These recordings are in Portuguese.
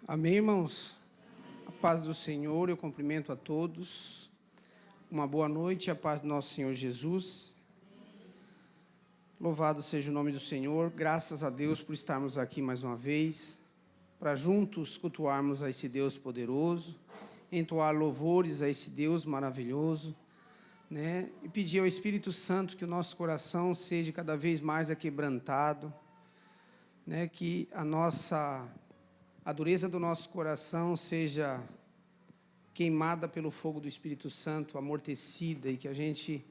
Amém, irmãos? A paz do Senhor, eu cumprimento a todos. Uma boa noite, a paz do nosso Senhor Jesus. Louvado seja o nome do Senhor. Graças a Deus por estarmos aqui mais uma vez, para juntos cultuarmos a esse Deus poderoso, entoar louvores a esse Deus maravilhoso, né? E pedir ao Espírito Santo que o nosso coração seja cada vez mais aquebrantado, né? Que a dureza do nosso coração seja queimada pelo fogo do Espírito Santo, amortecida, e que a gente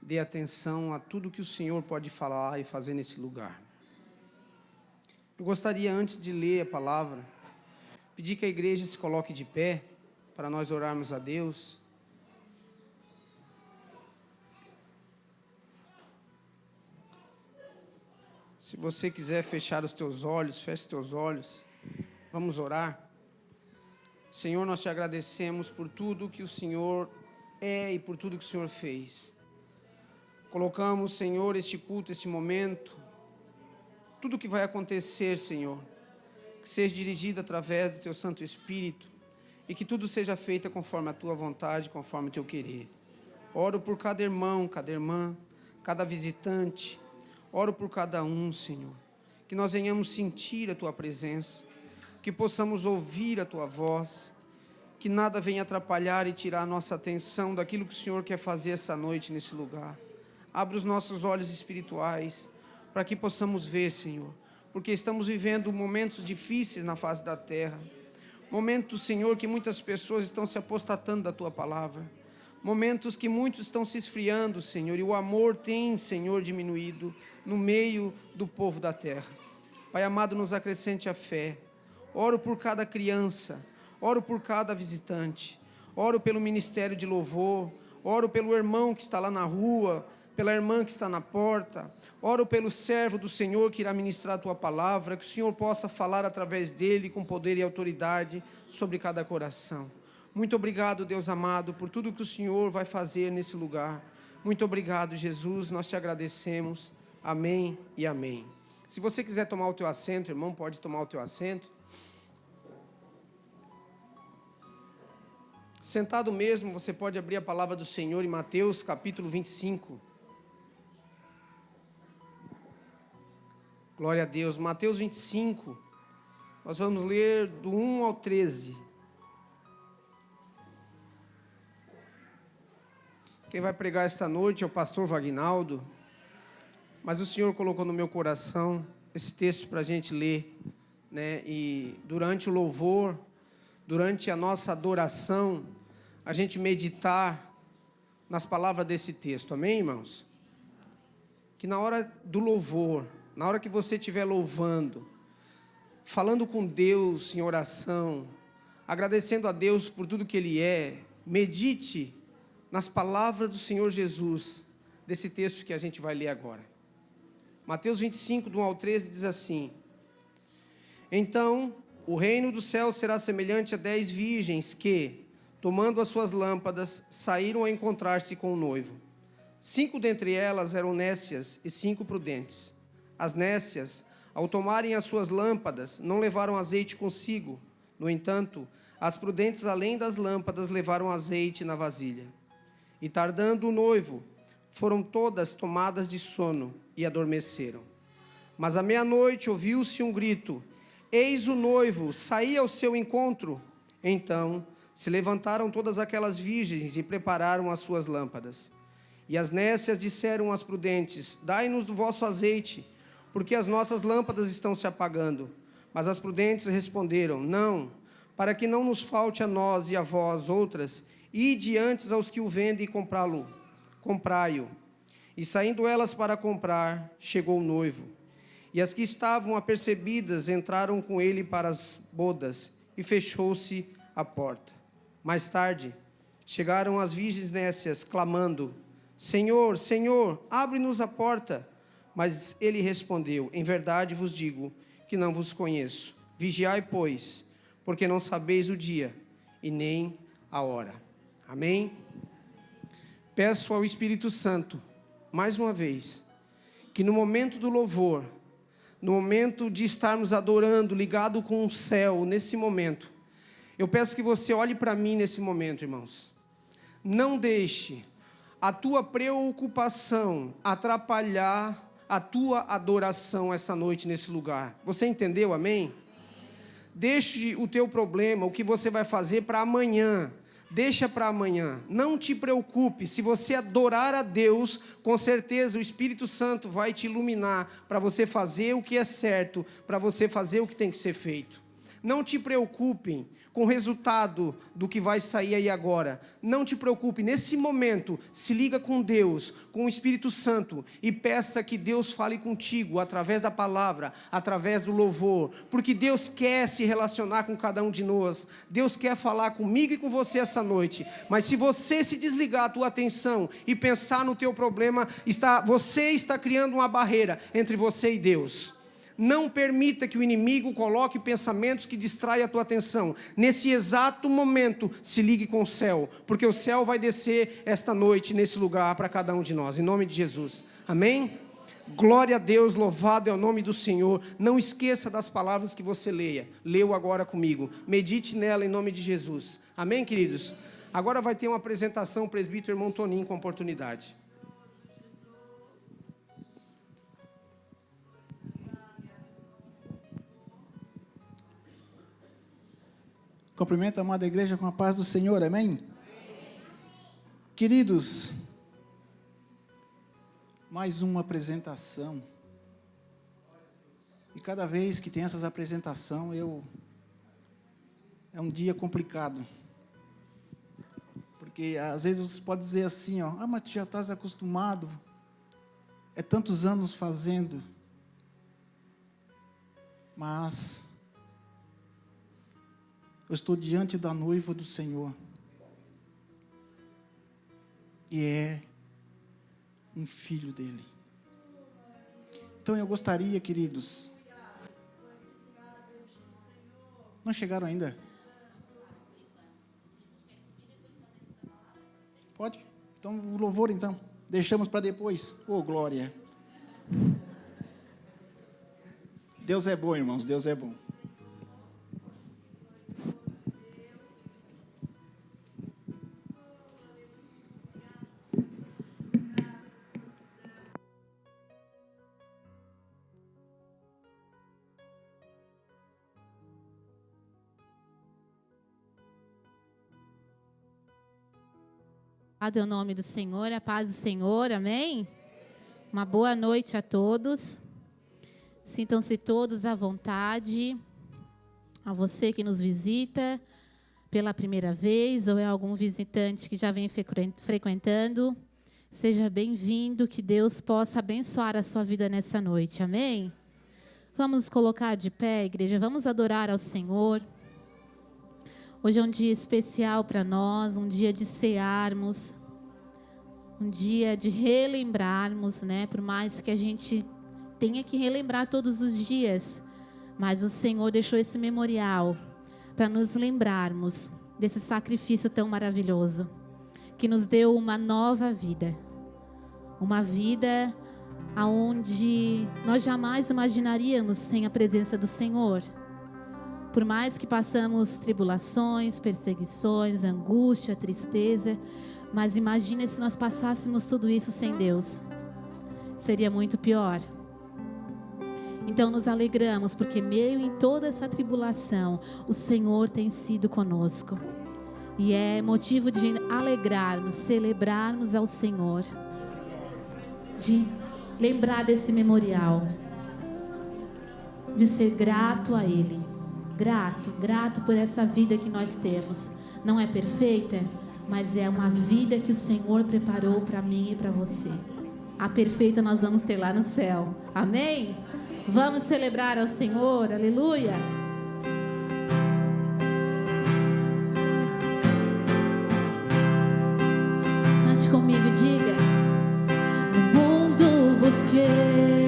dê atenção a tudo que o Senhor pode falar e fazer nesse lugar. Eu gostaria, antes de ler a palavra, pedir que a igreja se coloque de pé para nós orarmos a Deus. Se você quiser fechar os teus olhos, feche os teus olhos. Vamos orar. Senhor, nós te agradecemos por tudo que o Senhor é e por tudo que o Senhor fez. Colocamos, Senhor, este culto, este momento, tudo que vai acontecer, Senhor, que seja dirigido através do Teu Santo Espírito e que tudo seja feito conforme a Tua vontade, conforme o Teu querer. Oro por cada irmão, cada irmã, cada visitante. Oro por cada um, Senhor, que nós venhamos sentir a Tua presença, que possamos ouvir a Tua voz, que nada venha atrapalhar e tirar a nossa atenção daquilo que o Senhor quer fazer essa noite nesse lugar. Abra os nossos olhos espirituais para que possamos ver, Senhor, porque estamos vivendo momentos difíceis na face da terra, momentos, Senhor, que muitas pessoas estão se apostatando da Tua palavra, momentos que muitos estão se esfriando, Senhor, e o amor tem, Senhor, diminuído no meio do povo da terra. Pai amado, nos acrescente a fé. Oro por cada criança, oro por cada visitante, oro pelo ministério de louvor, oro pelo irmão que está lá na rua, pela irmã que está na porta, oro pelo servo do Senhor que irá ministrar a Tua palavra, que o Senhor possa falar através dele com poder e autoridade sobre cada coração. Muito obrigado, Deus amado, por tudo que o Senhor vai fazer nesse lugar. Muito obrigado, Jesus, nós te agradecemos. Amém e amém. Se você quiser tomar o teu assento, irmão, pode tomar o teu assento. Sentado mesmo, você pode abrir a palavra do Senhor em Mateus capítulo 25. Glória a Deus. Mateus 25, nós vamos ler do 1 ao 13. Quem vai pregar esta noite é o pastor Vagnaldo, mas o Senhor colocou no meu coração esse texto para a gente ler, né? E durante o louvor, durante a nossa adoração, a gente meditar nas palavras desse texto, amém, irmãos? Que na hora do louvor, na hora que você estiver louvando, falando com Deus em oração, agradecendo a Deus por tudo que Ele é, medite nas palavras do Senhor Jesus, desse texto que a gente vai ler agora. Mateus 25, do 1 ao 13, diz assim: Então, o reino do céu será semelhante a 10 virgens que, tomando as suas lâmpadas, saíram a encontrar-se com o noivo. 5 dentre elas eram nécias e 5 prudentes. As nécias, ao tomarem as suas lâmpadas, não levaram azeite consigo. No entanto, as prudentes, além das lâmpadas, levaram azeite na vasilha. E tardando o noivo, foram todas tomadas de sono e adormeceram. Mas à meia-noite ouviu-se um grito: Eis o noivo, saí ao seu encontro. Então se levantaram todas aquelas virgens e prepararam as suas lâmpadas. E as nécias disseram às prudentes: Dai-nos do vosso azeite, porque as nossas lâmpadas estão se apagando. Mas as prudentes responderam: Não, para que não nos falte a nós e a vós outras, ide antes aos que o vendem e comprai-o. E saindo elas para comprar, chegou o noivo. E as que estavam apercebidas entraram com ele para as bodas, e fechou-se a porta. Mais tarde, chegaram as virgens nécias, clamando: Senhor, Senhor, abre-nos a porta. Mas ele respondeu: Em verdade vos digo que não vos conheço. Vigiai, pois, porque não sabeis o dia e nem a hora. Amém? Peço ao Espírito Santo, mais uma vez, que no momento do louvor, no momento de estarmos adorando, ligado com o céu, nesse momento, eu peço que você olhe para mim nesse momento, irmãos. Não deixe a tua preocupação atrapalhar a tua adoração essa noite nesse lugar. Você entendeu, amém? Deixe o teu problema, o que você vai fazer para amanhã. Deixa para amanhã. Não te preocupe. Se você adorar a Deus, com certeza o Espírito Santo vai te iluminar para você fazer o que é certo, para você fazer o que tem que ser feito. Não te preocupem com o resultado do que vai sair aí agora. Não te preocupe, nesse momento, se liga com Deus, com o Espírito Santo, e peça que Deus fale contigo, através da palavra, através do louvor, porque Deus quer se relacionar com cada um de nós, Deus quer falar comigo e com você essa noite, mas se você se desligar a tua atenção e pensar no teu problema, você está criando uma barreira entre você e Deus. Não permita que o inimigo coloque pensamentos que distraem a tua atenção. Nesse exato momento, se ligue com o céu, porque o céu vai descer esta noite nesse lugar para cada um de nós, em nome de Jesus. Amém? Glória a Deus, louvado é o nome do Senhor. Não esqueça das palavras que você leu agora comigo. Medite nela em nome de Jesus. Amém, queridos? Agora vai ter uma apresentação, o presbítero irmão Toninho, com oportunidade. Cumprimento a amada igreja com a paz do Senhor, amém? Amém. Queridos, mais uma apresentação. E cada vez que tem essas apresentações, é um dia complicado. Porque às vezes você pode dizer assim, mas tu já estás acostumado, é tantos anos fazendo. Mas eu estou diante da noiva do Senhor. E é um filho dele. Então eu gostaria, queridos. Não chegaram ainda? Pode? Então o louvor então. Deixamos para depois. Oh, glória. Deus é bom, irmãos. Deus é bom. Louvado é o nome do Senhor, a paz do Senhor, amém? Uma boa noite a todos. Sintam-se todos à vontade. A você que nos visita pela primeira vez ou é algum visitante que já vem frequentando, seja bem-vindo, que Deus possa abençoar a sua vida nessa noite, amém? Vamos nos colocar de pé, igreja, vamos adorar ao Senhor. Hoje é um dia especial para nós, um dia de cearmos, um dia de relembrarmos, né? Por mais que a gente tenha que relembrar todos os dias, mas o Senhor deixou esse memorial para nos lembrarmos desse sacrifício tão maravilhoso, que nos deu uma nova vida, uma vida aonde nós jamais imaginaríamos sem a presença do Senhor. Por mais que passamos tribulações, perseguições, angústia, tristeza, mas imagine se nós passássemos tudo isso sem Deus. Seria muito pior. Então nos alegramos, porque meio em toda essa tribulação, o Senhor tem sido conosco. E é motivo de alegrarmos, celebrarmos ao Senhor, de lembrar desse memorial, de ser grato a Ele. Grato por essa vida que nós temos. Não é perfeita, mas é uma vida que o Senhor preparou para mim e para você. A perfeita nós vamos ter lá no céu. Amém? Vamos celebrar ao Senhor, aleluia. Cante comigo, diga: no mundo busquei,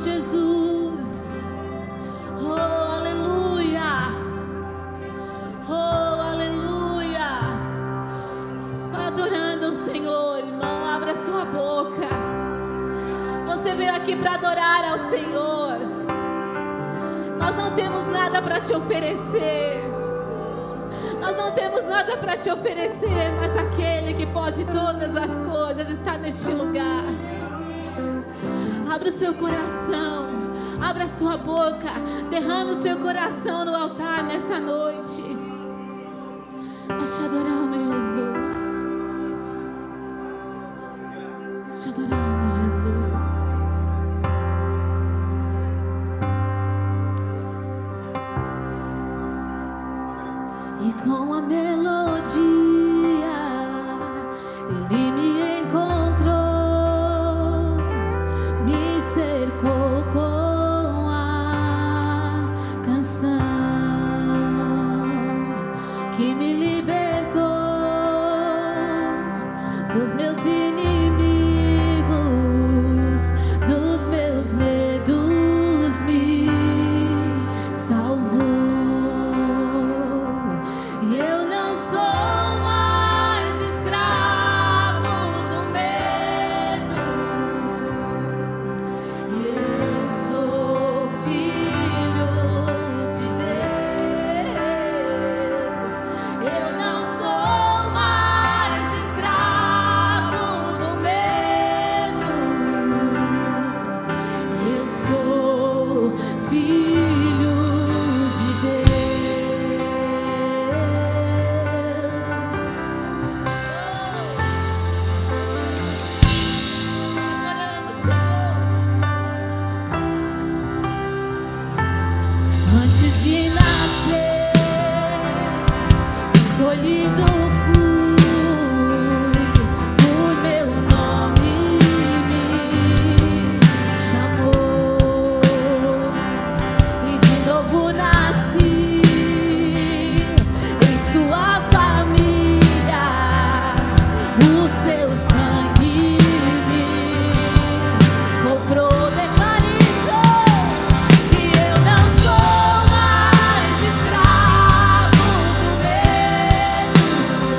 Jesus. Oh, aleluia. Oh, aleluia. Vai adorando o Senhor, irmão. Abra sua boca. Você veio aqui para adorar ao Senhor. Nós não temos nada para te oferecer. Nós não temos nada para te oferecer, mas aquele que pode todas as coisas está neste lugar. Abra o seu coração, abra a sua boca, derrame o seu coração no altar nessa noite. Nós te adoramos, Jesus. Nós te adoramos, Jesus. E com a melodia Ele me encontrou, me cercou com a canção que me libertou dos meus inimigos, dos meus medos, me salvou. Eu não sou mais escravo do medo. Eu sou filho de Deus. Eu não sou mais escravo do medo. Eu sou filho de Deus. Antes de nascer, escolhido fui, por meu nome me chamou, e de novo nasci em sua família. O seu sangue me comprou. Eu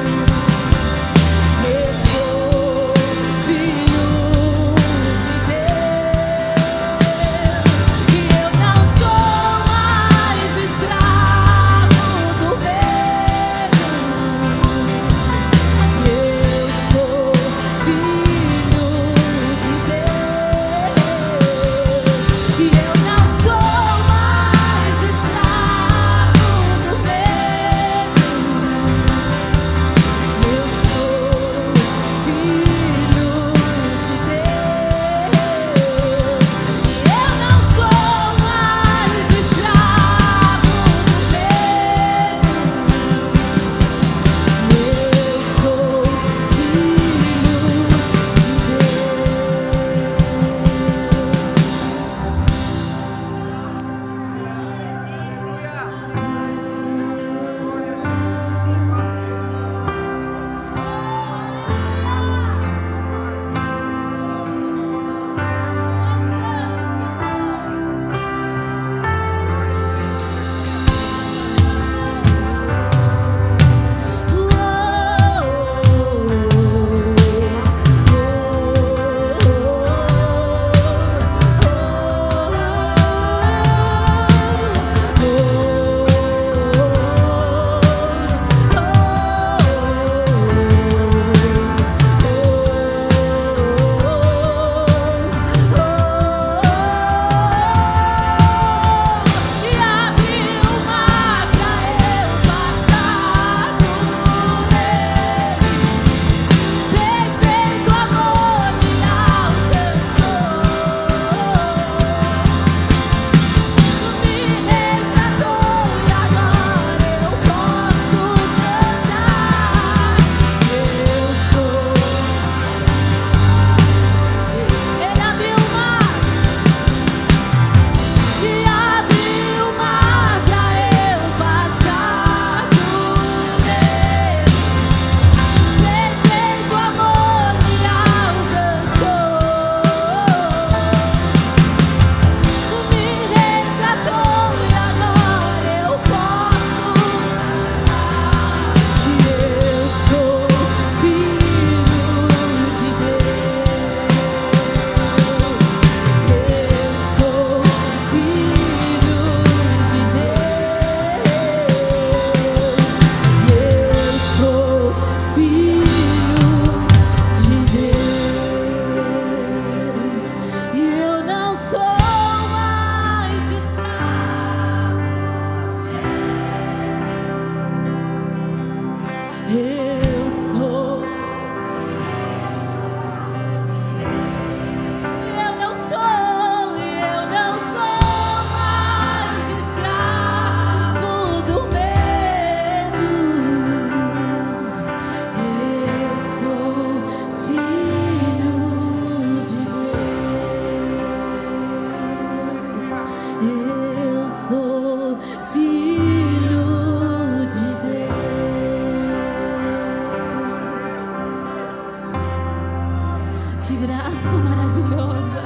Que graça maravilhosa.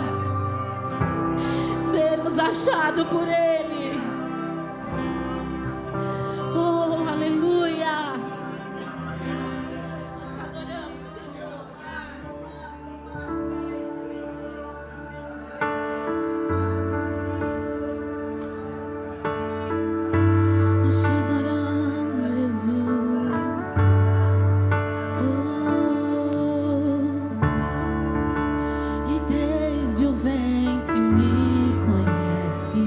Sermos achados por Ele. Oh, aleluia. Nós te adoramos, Senhor. Nós te adoramos, Jesus. Oh, e desde o ventre me conhece.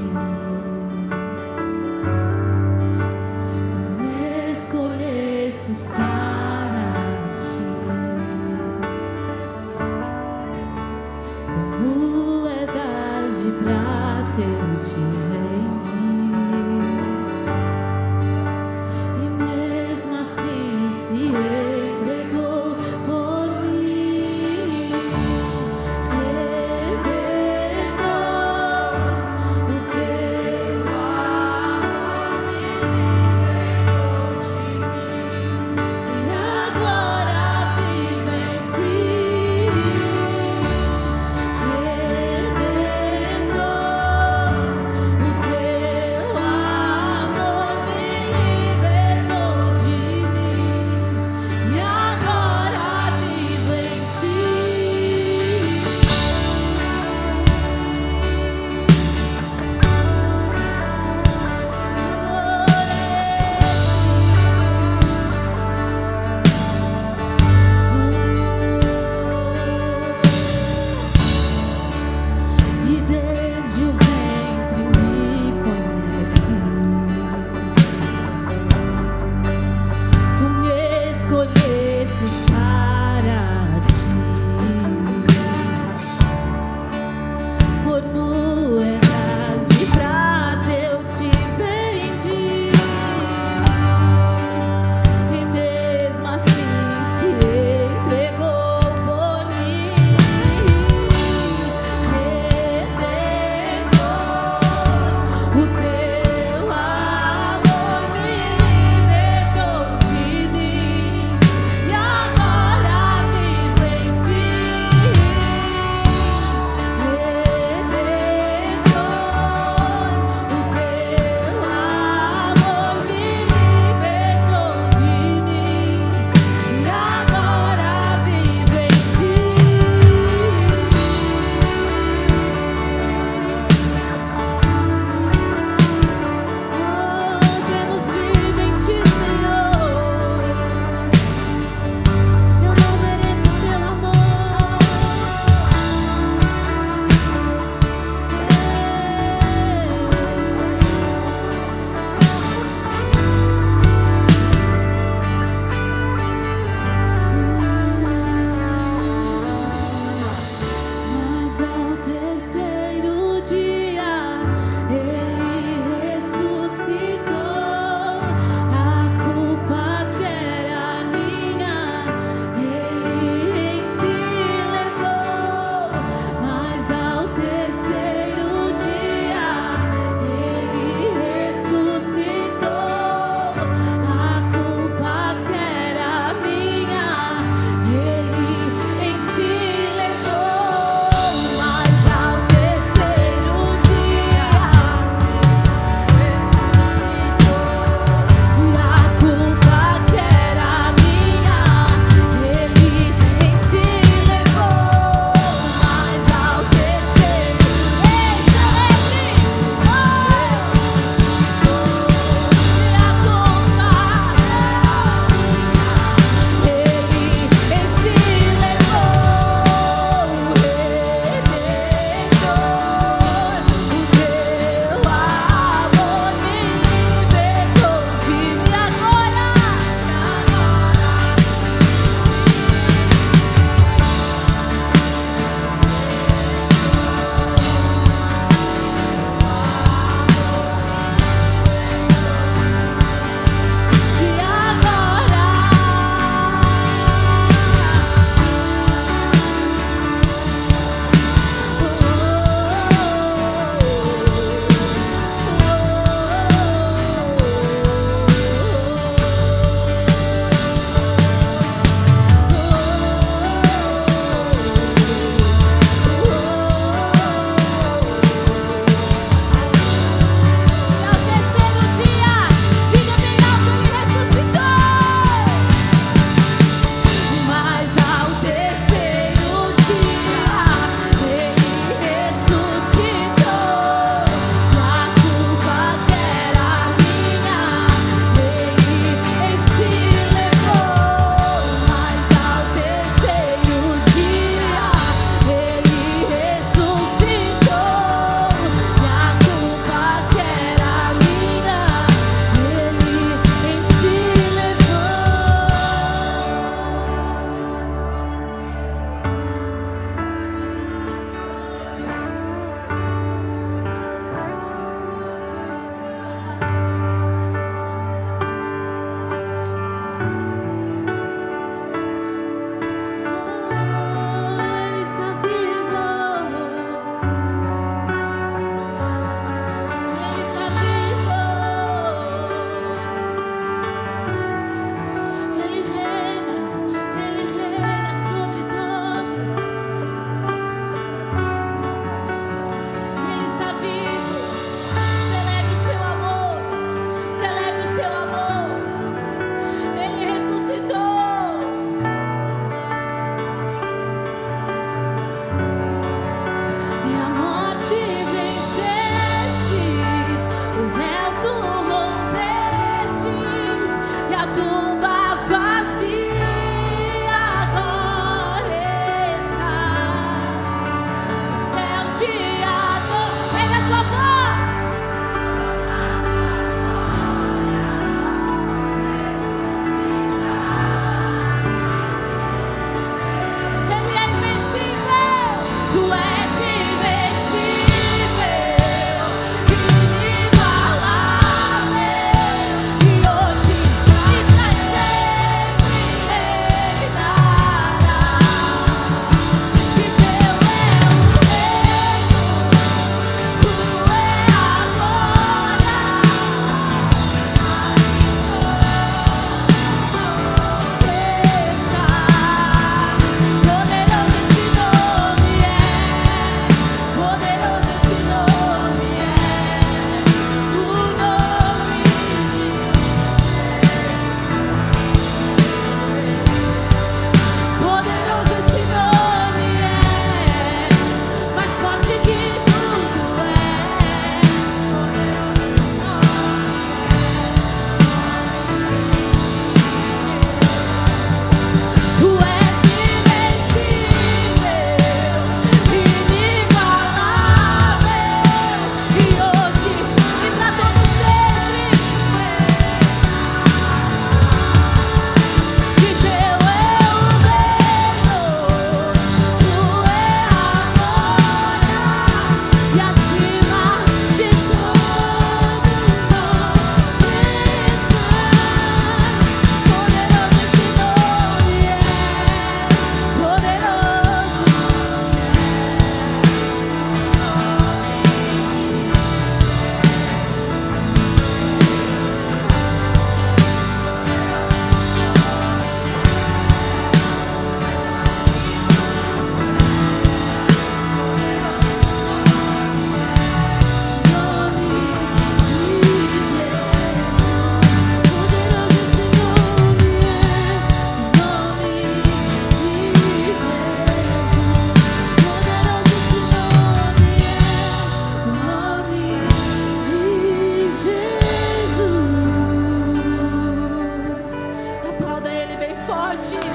noite.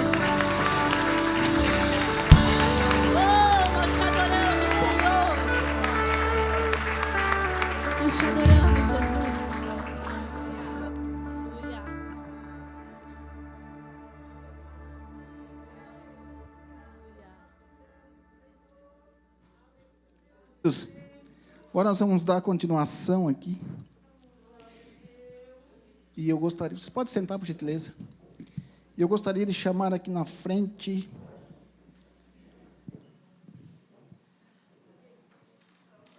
Oh, nós te adoramos, Senhor. Nós te adoramos, Jesus. Aleluia. Agora nós vamos dar continuação aqui. E eu gostaria, você pode sentar, por gentileza. E eu gostaria de chamar aqui na frente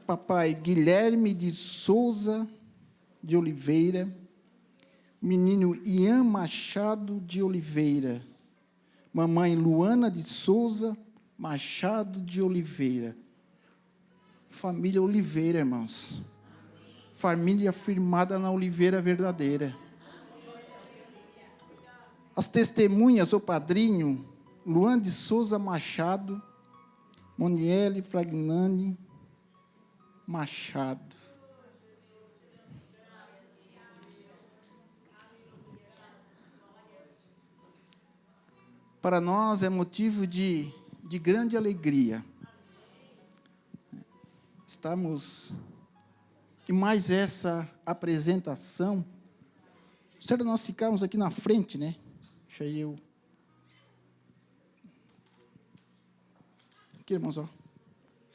papai Guilherme de Souza de Oliveira, menino Ian Machado de Oliveira, mamãe Luana de Souza Machado de Oliveira. Família Oliveira, irmãos. Família firmada na Oliveira verdadeira. As testemunhas, o padrinho, Luan de Souza Machado, Moniele Fragnani Machado. Para nós é motivo de grande alegria. Estamos... E mais essa apresentação. Certo, nós ficamos aqui na frente, né? Deixa eu... Aqui, irmãos, ó.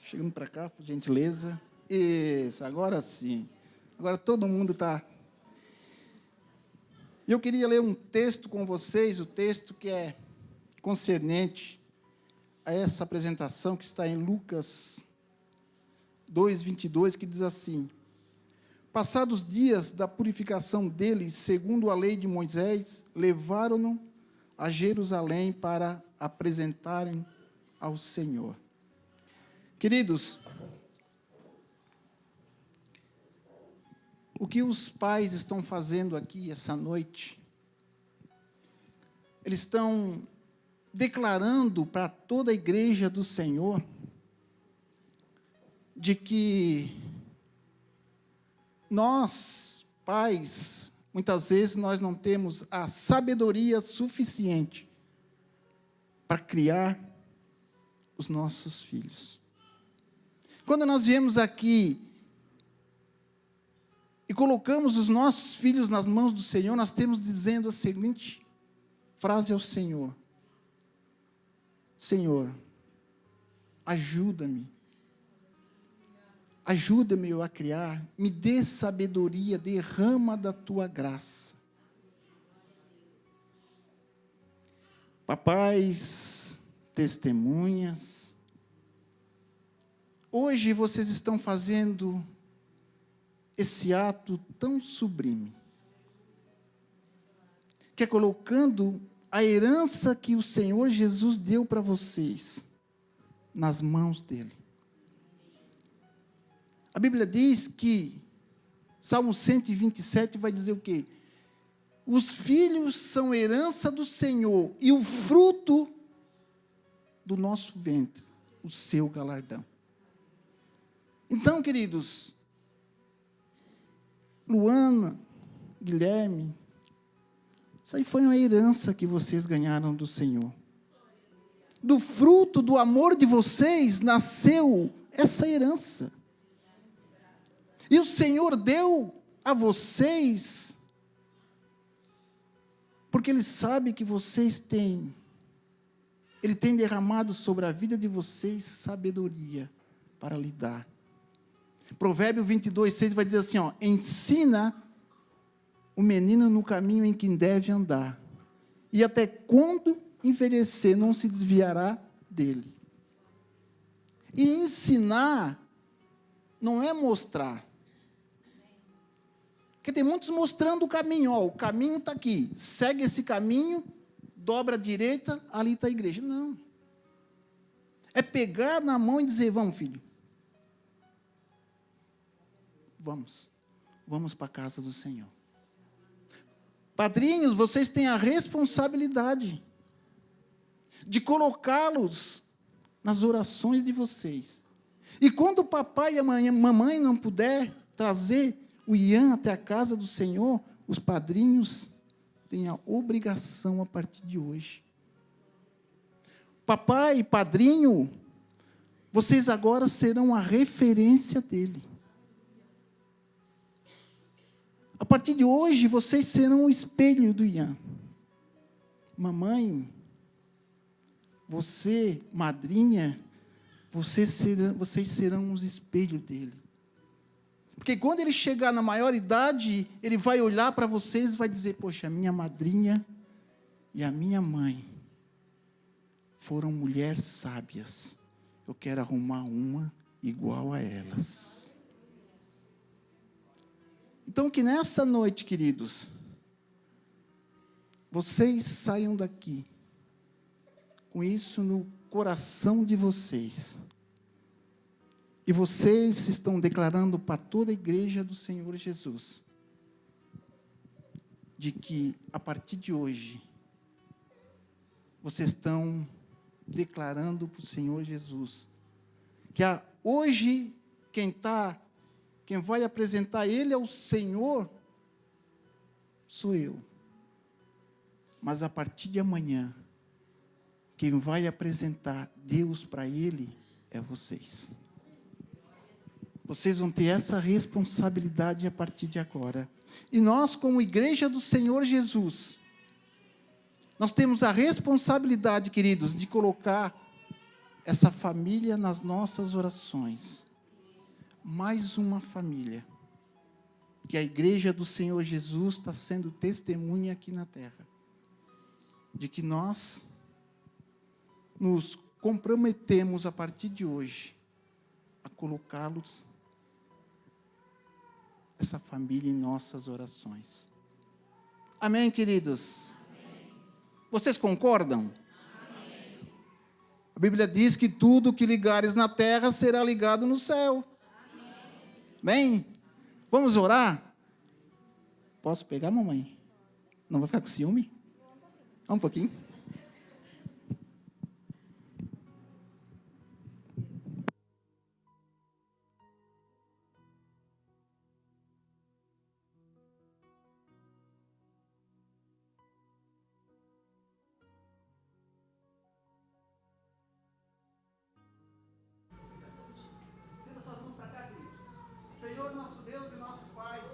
Chegando para cá, por gentileza. Isso, agora sim. Agora todo mundo está... Eu queria ler um texto com vocês, o texto que é concernente a essa apresentação, que está em Lucas 2:22, que diz assim: passados dias da purificação deles, segundo a lei de Moisés, levaram-no a Jerusalém para apresentarem ao Senhor. Queridos, o que os pais estão fazendo aqui essa noite? Eles estão declarando para toda a igreja do Senhor de que nós, pais, muitas vezes nós não temos a sabedoria suficiente para criar os nossos filhos. Quando nós viemos aqui e colocamos os nossos filhos nas mãos do Senhor, nós temos dizendo a seguinte frase ao Senhor: Senhor, ajuda-me. Ajuda-me a criar, me dê sabedoria, derrama da tua graça. Papais, testemunhas, hoje vocês estão fazendo esse ato tão sublime, que é colocando a herança que o Senhor Jesus deu para vocês nas mãos dele. A Bíblia diz que, Salmo 127 vai dizer o quê? Os filhos são herança do Senhor e o fruto do nosso ventre, o seu galardão. Então, queridos, Luana, Guilherme, isso aí foi uma herança que vocês ganharam do Senhor. Do fruto do amor de vocês nasceu essa herança. E o Senhor deu a vocês, porque Ele sabe que vocês têm, Ele tem derramado sobre a vida de vocês sabedoria para lidar. Provérbio 22:6 vai dizer assim, ó: ensina o menino no caminho em que deve andar, e até quando envelhecer não se desviará dele. E ensinar não é mostrar. Porque tem muitos mostrando o caminho. Ó, o caminho está aqui. Segue esse caminho, dobra à direita, ali está a igreja. Não. É pegar na mão e dizer: vamos, filho. Vamos. Vamos para a casa do Senhor. Padrinhos, vocês têm a responsabilidade de colocá-los nas orações de vocês. E quando o papai e a mamãe não puder trazer o Ian até a casa do Senhor, os padrinhos têm a obrigação, a partir de hoje, papai, padrinho, vocês agora serão a referência dele. A partir de hoje, vocês serão o espelho do Ian. Mamãe, você, madrinha, vocês serão os espelhos dele. Porque quando ele chegar na maior idade, ele vai olhar para vocês e vai dizer, poxa, a minha madrinha e a minha mãe foram mulheres sábias. Eu quero arrumar uma igual a elas. Então, que nessa noite, queridos, vocês saiam daqui com isso no coração de vocês. E vocês estão declarando para toda a igreja do Senhor Jesus, de que, a partir de hoje, vocês estão declarando para o Senhor Jesus, que hoje, quem vai apresentar Ele ao Senhor, sou eu. Mas, a partir de amanhã, quem vai apresentar Deus para Ele é vocês. Vocês vão ter essa responsabilidade a partir de agora. E nós, como igreja do Senhor Jesus, nós temos a responsabilidade, queridos, de colocar essa família nas nossas orações. Mais uma família, que a igreja do Senhor Jesus está sendo testemunha aqui na terra, de que nós nos comprometemos a partir de hoje a colocá-los, essa família, em nossas orações. Amém, queridos? Amém. Vocês concordam? Amém. A Bíblia diz que tudo que ligares na terra será ligado no céu. Amém. Bem, vamos orar? Posso pegar, mamãe? Não vai ficar com ciúme? Um pouquinho. Senhor, nosso Deus e nosso Pai,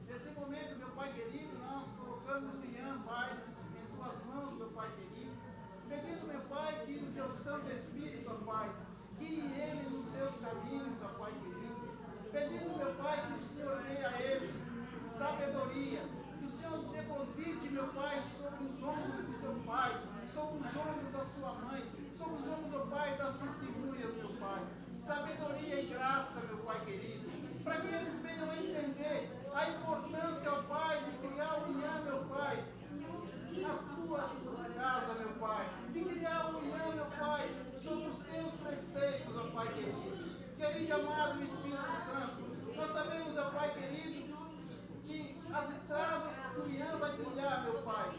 nesse momento, meu Pai querido, nós colocamos o Ian, Pai, em tuas mãos, meu Pai querido, pedindo, meu Pai, que o teu Santo Espírito, ó Pai, guie ele nos seus caminhos, ó Pai querido, pedindo, meu Pai, que o Senhor dê a ele sabedoria, que o Senhor deposite, meu Pai, sobre os ombros do seu Pai, sobre os ombros da sua mãe, sobre os ombros, ó Pai, das testemunhas, meu Pai, sabedoria e graça, meu Pai querido, para que eles venham a entender a importância, ó Pai, de criar o Ian, meu Pai, na tua casa, meu Pai, de criar o Ian, meu Pai, sobre os teus preceitos, ó Pai querido. Querido e amado Espírito Santo, nós sabemos, ó Pai querido, que as estradas que o Ian vai trilhar, meu Pai,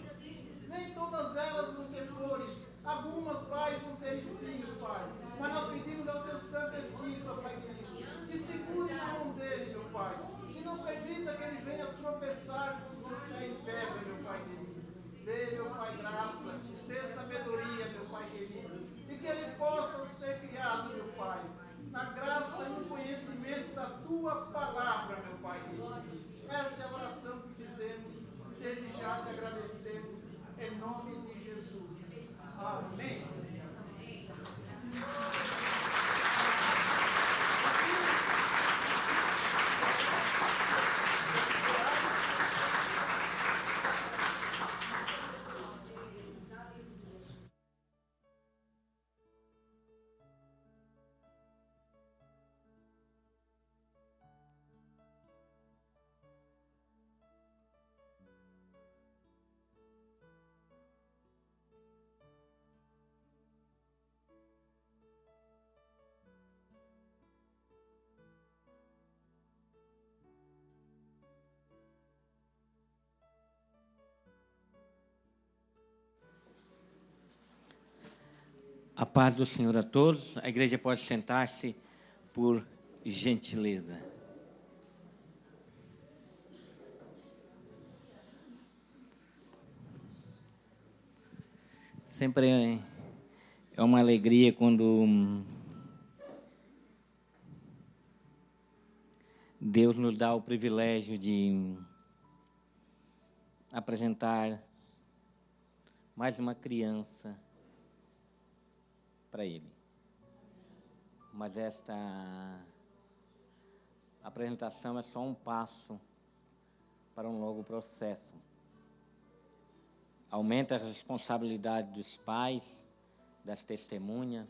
nem todas elas vão ser flores, algumas, Pai, vão ser espinhos, Pai, mas nós pedimos ao teu Santo Espírito, ó Pai querido, que segure na mão dele, meu Pai, e não permita que ele venha tropeçar com o seu pé em pedra, meu Pai querido. Dê, meu Pai, graça, dê sabedoria, meu Pai querido, e que ele possa ser criado, meu Pai, na graça e no conhecimento da tua palavra, meu Pai querido. Essa é a oração que fizemos, desde já te agradecemos, em nome de Jesus. Amém. A paz do Senhor a todos. A igreja pode sentar-se por gentileza. Sempre É uma alegria quando Deus nos dá o privilégio de apresentar mais uma criança para Ele. Mas esta apresentação é só um passo para um longo processo. Aumenta a responsabilidade dos pais, das testemunhas,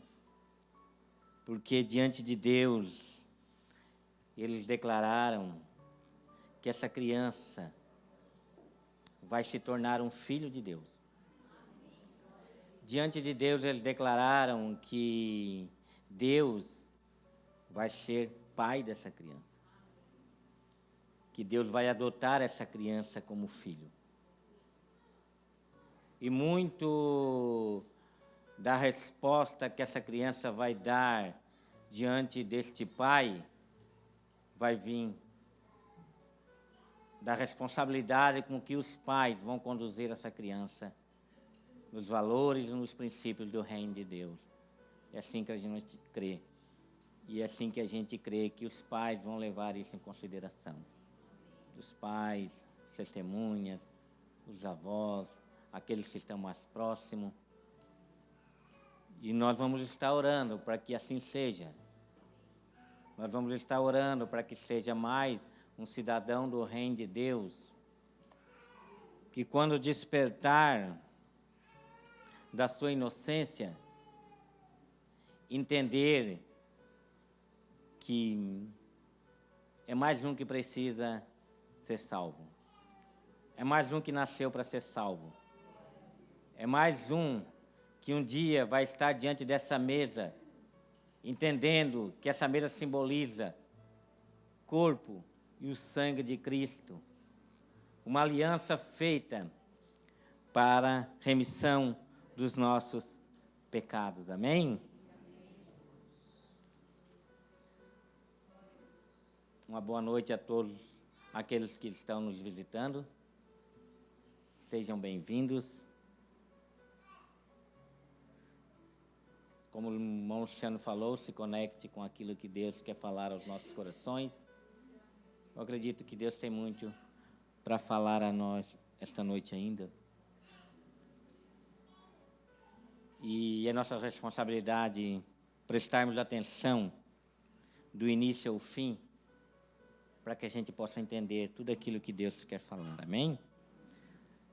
porque diante de Deus, eles declararam que essa criança vai se tornar um filho de Deus. Diante de Deus, eles declararam que Deus vai ser pai dessa criança. Que Deus vai adotar essa criança como filho. E muito da resposta que essa criança vai dar diante deste pai vai vir da responsabilidade com que os pais vão conduzir essa criança nos valores e nos princípios do reino de Deus. É assim que a gente crê. E é assim que a gente crê que os pais vão levar isso em consideração. Os pais, as testemunhas, os avós, aqueles que estão mais próximos. E nós vamos estar orando para que assim seja. Nós vamos estar orando para que seja mais um cidadão do reino de Deus, que quando despertar da sua inocência, entender que é mais um que precisa ser salvo. É mais um que nasceu para ser salvo. É mais um que um dia vai estar diante dessa mesa, entendendo que essa mesa simboliza o corpo e o sangue de Cristo. Uma aliança feita para remissão dos nossos pecados. Amém? Uma boa noite a todos aqueles que estão nos visitando. Sejam bem-vindos. Como o irmão Luciano falou, se conecte com aquilo que Deus quer falar aos nossos corações. Eu acredito que Deus tem muito para falar a nós esta noite ainda. E é nossa responsabilidade prestarmos atenção do início ao fim, para que a gente possa entender tudo aquilo que Deus quer falar. Amém?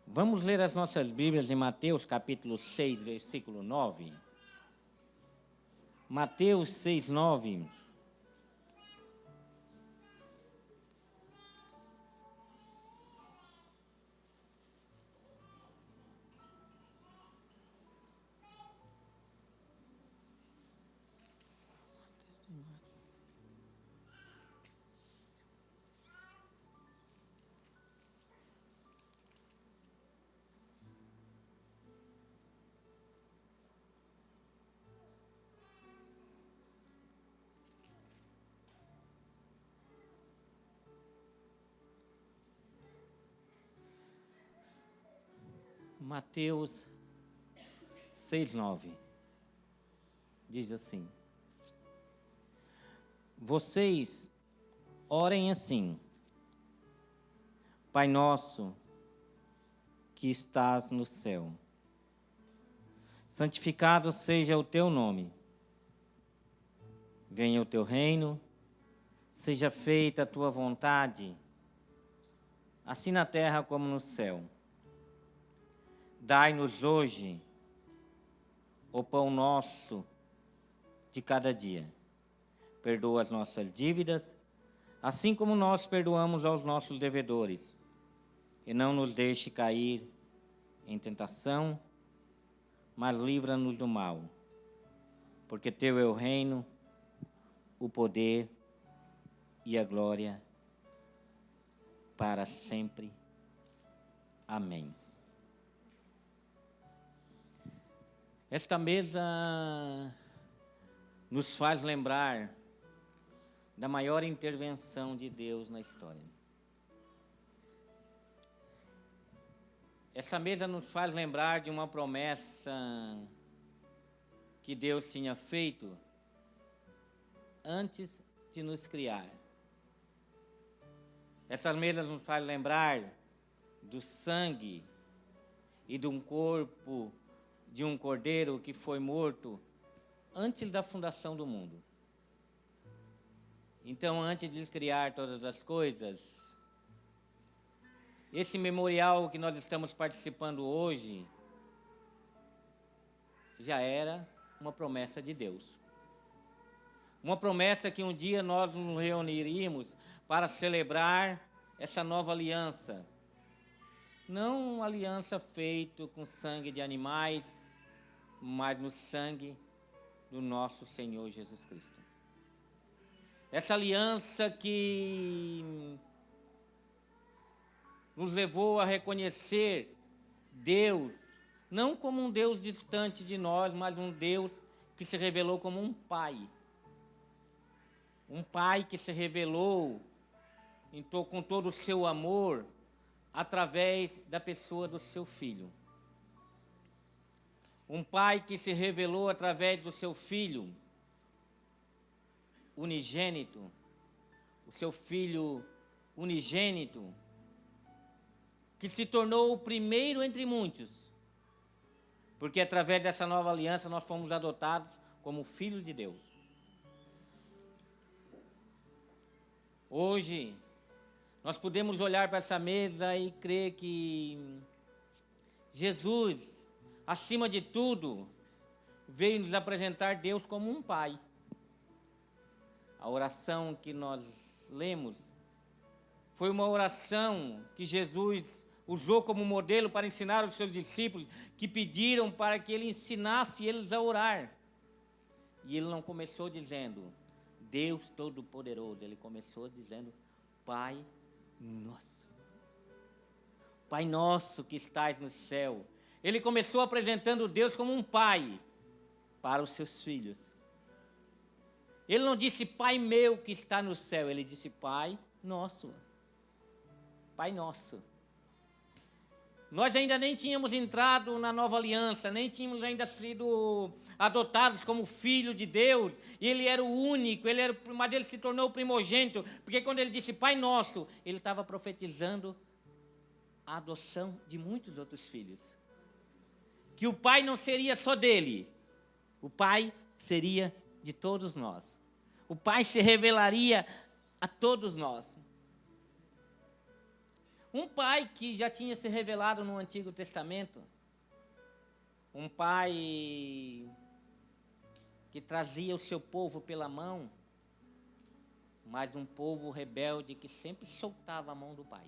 Vamos ler as nossas Bíblias em Mateus capítulo 6, versículo 9. Mateus 6, 9. Mateus 6, 9. Diz assim: Vocês orem assim: Pai nosso que estás no céu, santificado seja o teu nome. Venha o teu reino, seja feita a tua vontade, assim na terra como no céu. Dai-nos hoje o pão nosso de cada dia. Perdoa as nossas dívidas, assim como nós perdoamos aos nossos devedores. E não nos deixe cair em tentação, mas livra-nos do mal. Porque teu é o reino, o poder e a glória para sempre. Amém. Esta mesa nos faz lembrar da maior intervenção de Deus na história. Esta mesa nos faz lembrar de uma promessa que Deus tinha feito antes de nos criar. Essas mesas nos fazem lembrar do sangue e de um corpo de um cordeiro que foi morto antes da fundação do mundo. Então, antes de criar todas as coisas, esse memorial que nós estamos participando hoje já era uma promessa de Deus. Uma promessa que um dia nós nos reuniríamos para celebrar essa nova aliança. Não uma aliança feita com sangue de animais, mas no sangue do nosso Senhor Jesus Cristo. Essa aliança que nos levou a reconhecer Deus, não como um Deus distante de nós, mas um Deus que se revelou como um Pai. Um Pai que se revelou com todo o seu amor através da pessoa do seu Filho. Um Pai que se revelou através do seu Filho unigênito, o seu Filho unigênito, que se tornou o primeiro entre muitos, porque através dessa nova aliança nós fomos adotados como filhos de Deus. Hoje, nós podemos olhar para essa mesa e crer que Jesus, acima de tudo, veio nos apresentar Deus como um Pai. A oração que nós lemos foi uma oração que Jesus usou como modelo para ensinar os seus discípulos, que pediram para que ele ensinasse eles a orar. E ele não começou dizendo, Deus Todo-Poderoso, ele começou dizendo, Pai Nosso. Pai Nosso que estás no céu. Ele começou apresentando Deus como um pai para os seus filhos. Ele não disse, Pai meu que está no céu, ele disse, Pai Nosso. Pai Nosso. Nós ainda nem tínhamos entrado na nova aliança, nem tínhamos ainda sido adotados como filho de Deus, e ele era o único, mas ele se tornou o primogênito, porque quando ele disse Pai Nosso, ele estava profetizando a adoção de muitos outros filhos. Que o Pai não seria só dele, o Pai seria de todos nós. O Pai se revelaria a todos nós. Um Pai que já tinha se revelado no Antigo Testamento. Um Pai que trazia o seu povo pela mão, mas um povo rebelde que sempre soltava a mão do Pai.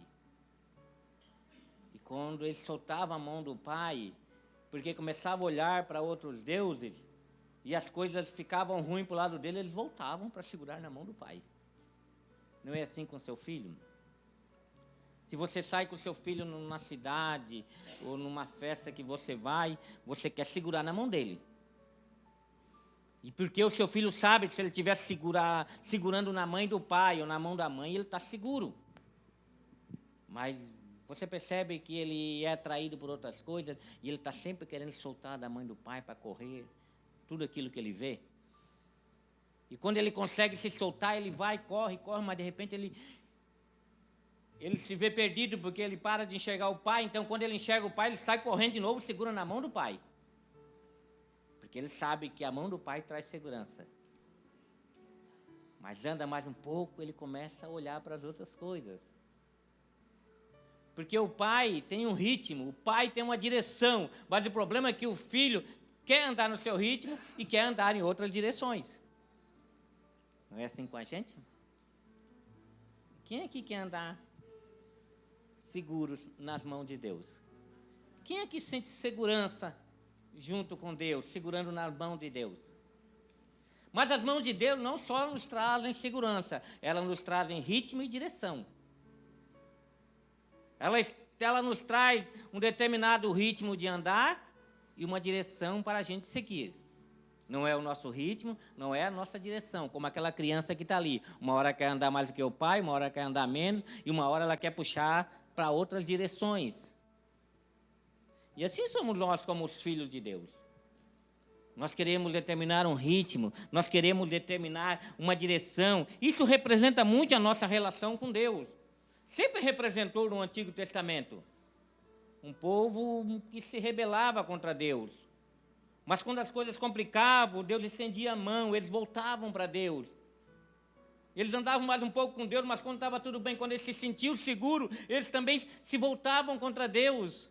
E quando ele soltava a mão do Pai, porque começava a olhar para outros deuses, e as coisas ficavam ruins para o lado dele, eles voltavam para segurar na mão do Pai. Não é assim com seu filho? Se você sai com seu filho numa cidade ou numa festa que você vai, você quer segurar na mão dele. E porque o seu filho sabe que se ele estiver segurando na mãe do pai ou na mão da mãe, ele está seguro. Mas você percebe que ele é atraído por outras coisas e ele está sempre querendo soltar da mãe do pai para correr tudo aquilo que ele vê. E quando ele consegue se soltar, ele vai, corre, mas de repente ele se vê perdido porque ele para de enxergar o pai. Então, quando ele enxerga o pai, ele sai correndo de novo e segura na mão do pai. Porque ele sabe que a mão do pai traz segurança. Mas anda mais um pouco, ele começa a olhar para as outras coisas. Porque o pai tem um ritmo, o pai tem uma direção. Mas o problema é que o filho quer andar no seu ritmo e quer andar em outras direções. Não é assim com a gente? Quem aqui quer andar seguros nas mãos de Deus? Quem aqui sente segurança junto com Deus, segurando nas mãos de Deus? Mas as mãos de Deus não só nos trazem segurança, elas nos trazem ritmo e direção. Ela nos traz um determinado ritmo de andar e uma direção para a gente seguir. Não é o nosso ritmo, não é a nossa direção, como aquela criança que está ali. Uma hora quer andar mais do que o pai, uma hora quer andar menos, e uma hora ela quer puxar para outras direções. E assim somos nós como os filhos de Deus. Nós queremos determinar um ritmo, nós queremos determinar uma direção. Isso representa muito a nossa relação com Deus. Sempre representou no Antigo Testamento um povo que se rebelava contra Deus. Mas quando as coisas complicavam, Deus estendia a mão, eles voltavam para Deus. Eles andavam mais um pouco com Deus, mas quando estava tudo bem, quando eles se sentiam seguros, eles também se voltavam contra Deus.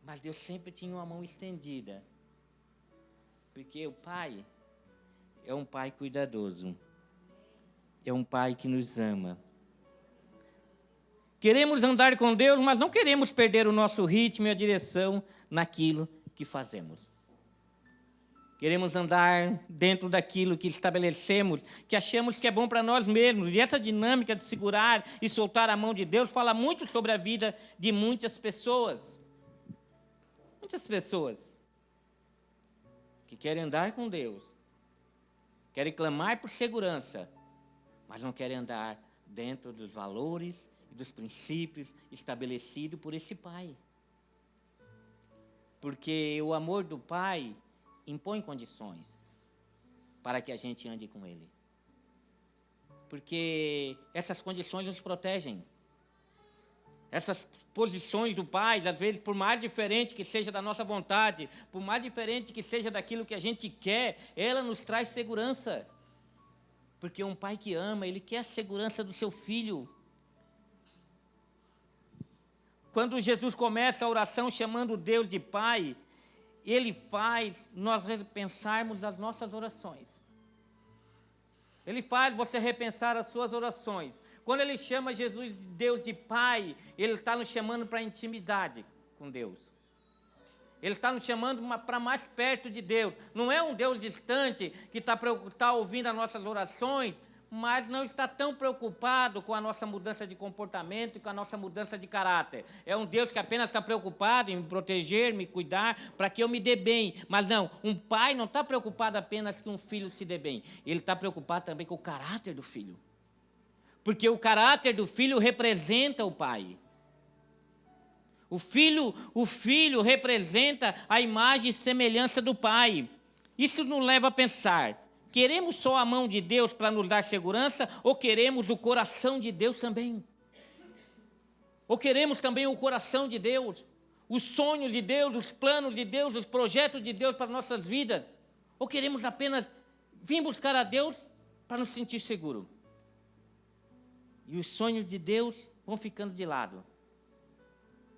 Mas Deus sempre tinha uma mão estendida. Porque o Pai é um Pai cuidadoso. É um Pai que nos ama. Queremos andar com Deus, mas não queremos perder o nosso ritmo e a direção naquilo que fazemos. Queremos andar dentro daquilo que estabelecemos, que achamos que é bom para nós mesmos. E essa dinâmica de segurar e soltar a mão de Deus fala muito sobre a vida de muitas pessoas. Muitas pessoas que querem andar com Deus, querem clamar por segurança, mas não querem andar dentro dos valores e dos princípios estabelecidos por esse Pai. Porque o amor do Pai impõe condições para que a gente ande com Ele. Porque essas condições nos protegem. Essas posições do Pai, às vezes, por mais diferente que seja da nossa vontade, por mais diferente que seja daquilo que a gente quer, ela nos traz segurança. Porque um pai que ama, ele quer a segurança do seu filho. Quando Jesus começa a oração chamando Deus de Pai, Ele faz nós repensarmos as nossas orações. Ele faz você repensar as suas orações. Quando Ele chama Jesus de Deus de Pai, Ele está nos chamando para intimidade com Deus. Ele está nos chamando para mais perto de Deus. Não é um Deus distante que está ouvindo as nossas orações, mas não está tão preocupado com a nossa mudança de comportamento e com a nossa mudança de caráter. É um Deus que apenas está preocupado em me proteger, me cuidar, para que eu me dê bem. Mas não, um pai não está preocupado apenas que um filho se dê bem. Ele está preocupado também com o caráter do filho. Porque o caráter do filho representa o pai. O filho representa a imagem e semelhança do pai. Isso nos leva a pensar: queremos só a mão de Deus para nos dar segurança ou queremos o coração de Deus também? Ou queremos também o coração de Deus, os sonhos de Deus, os planos de Deus, os projetos de Deus para nossas vidas? Ou queremos apenas vir buscar a Deus para nos sentir seguros? E os sonhos de Deus vão ficando de lado.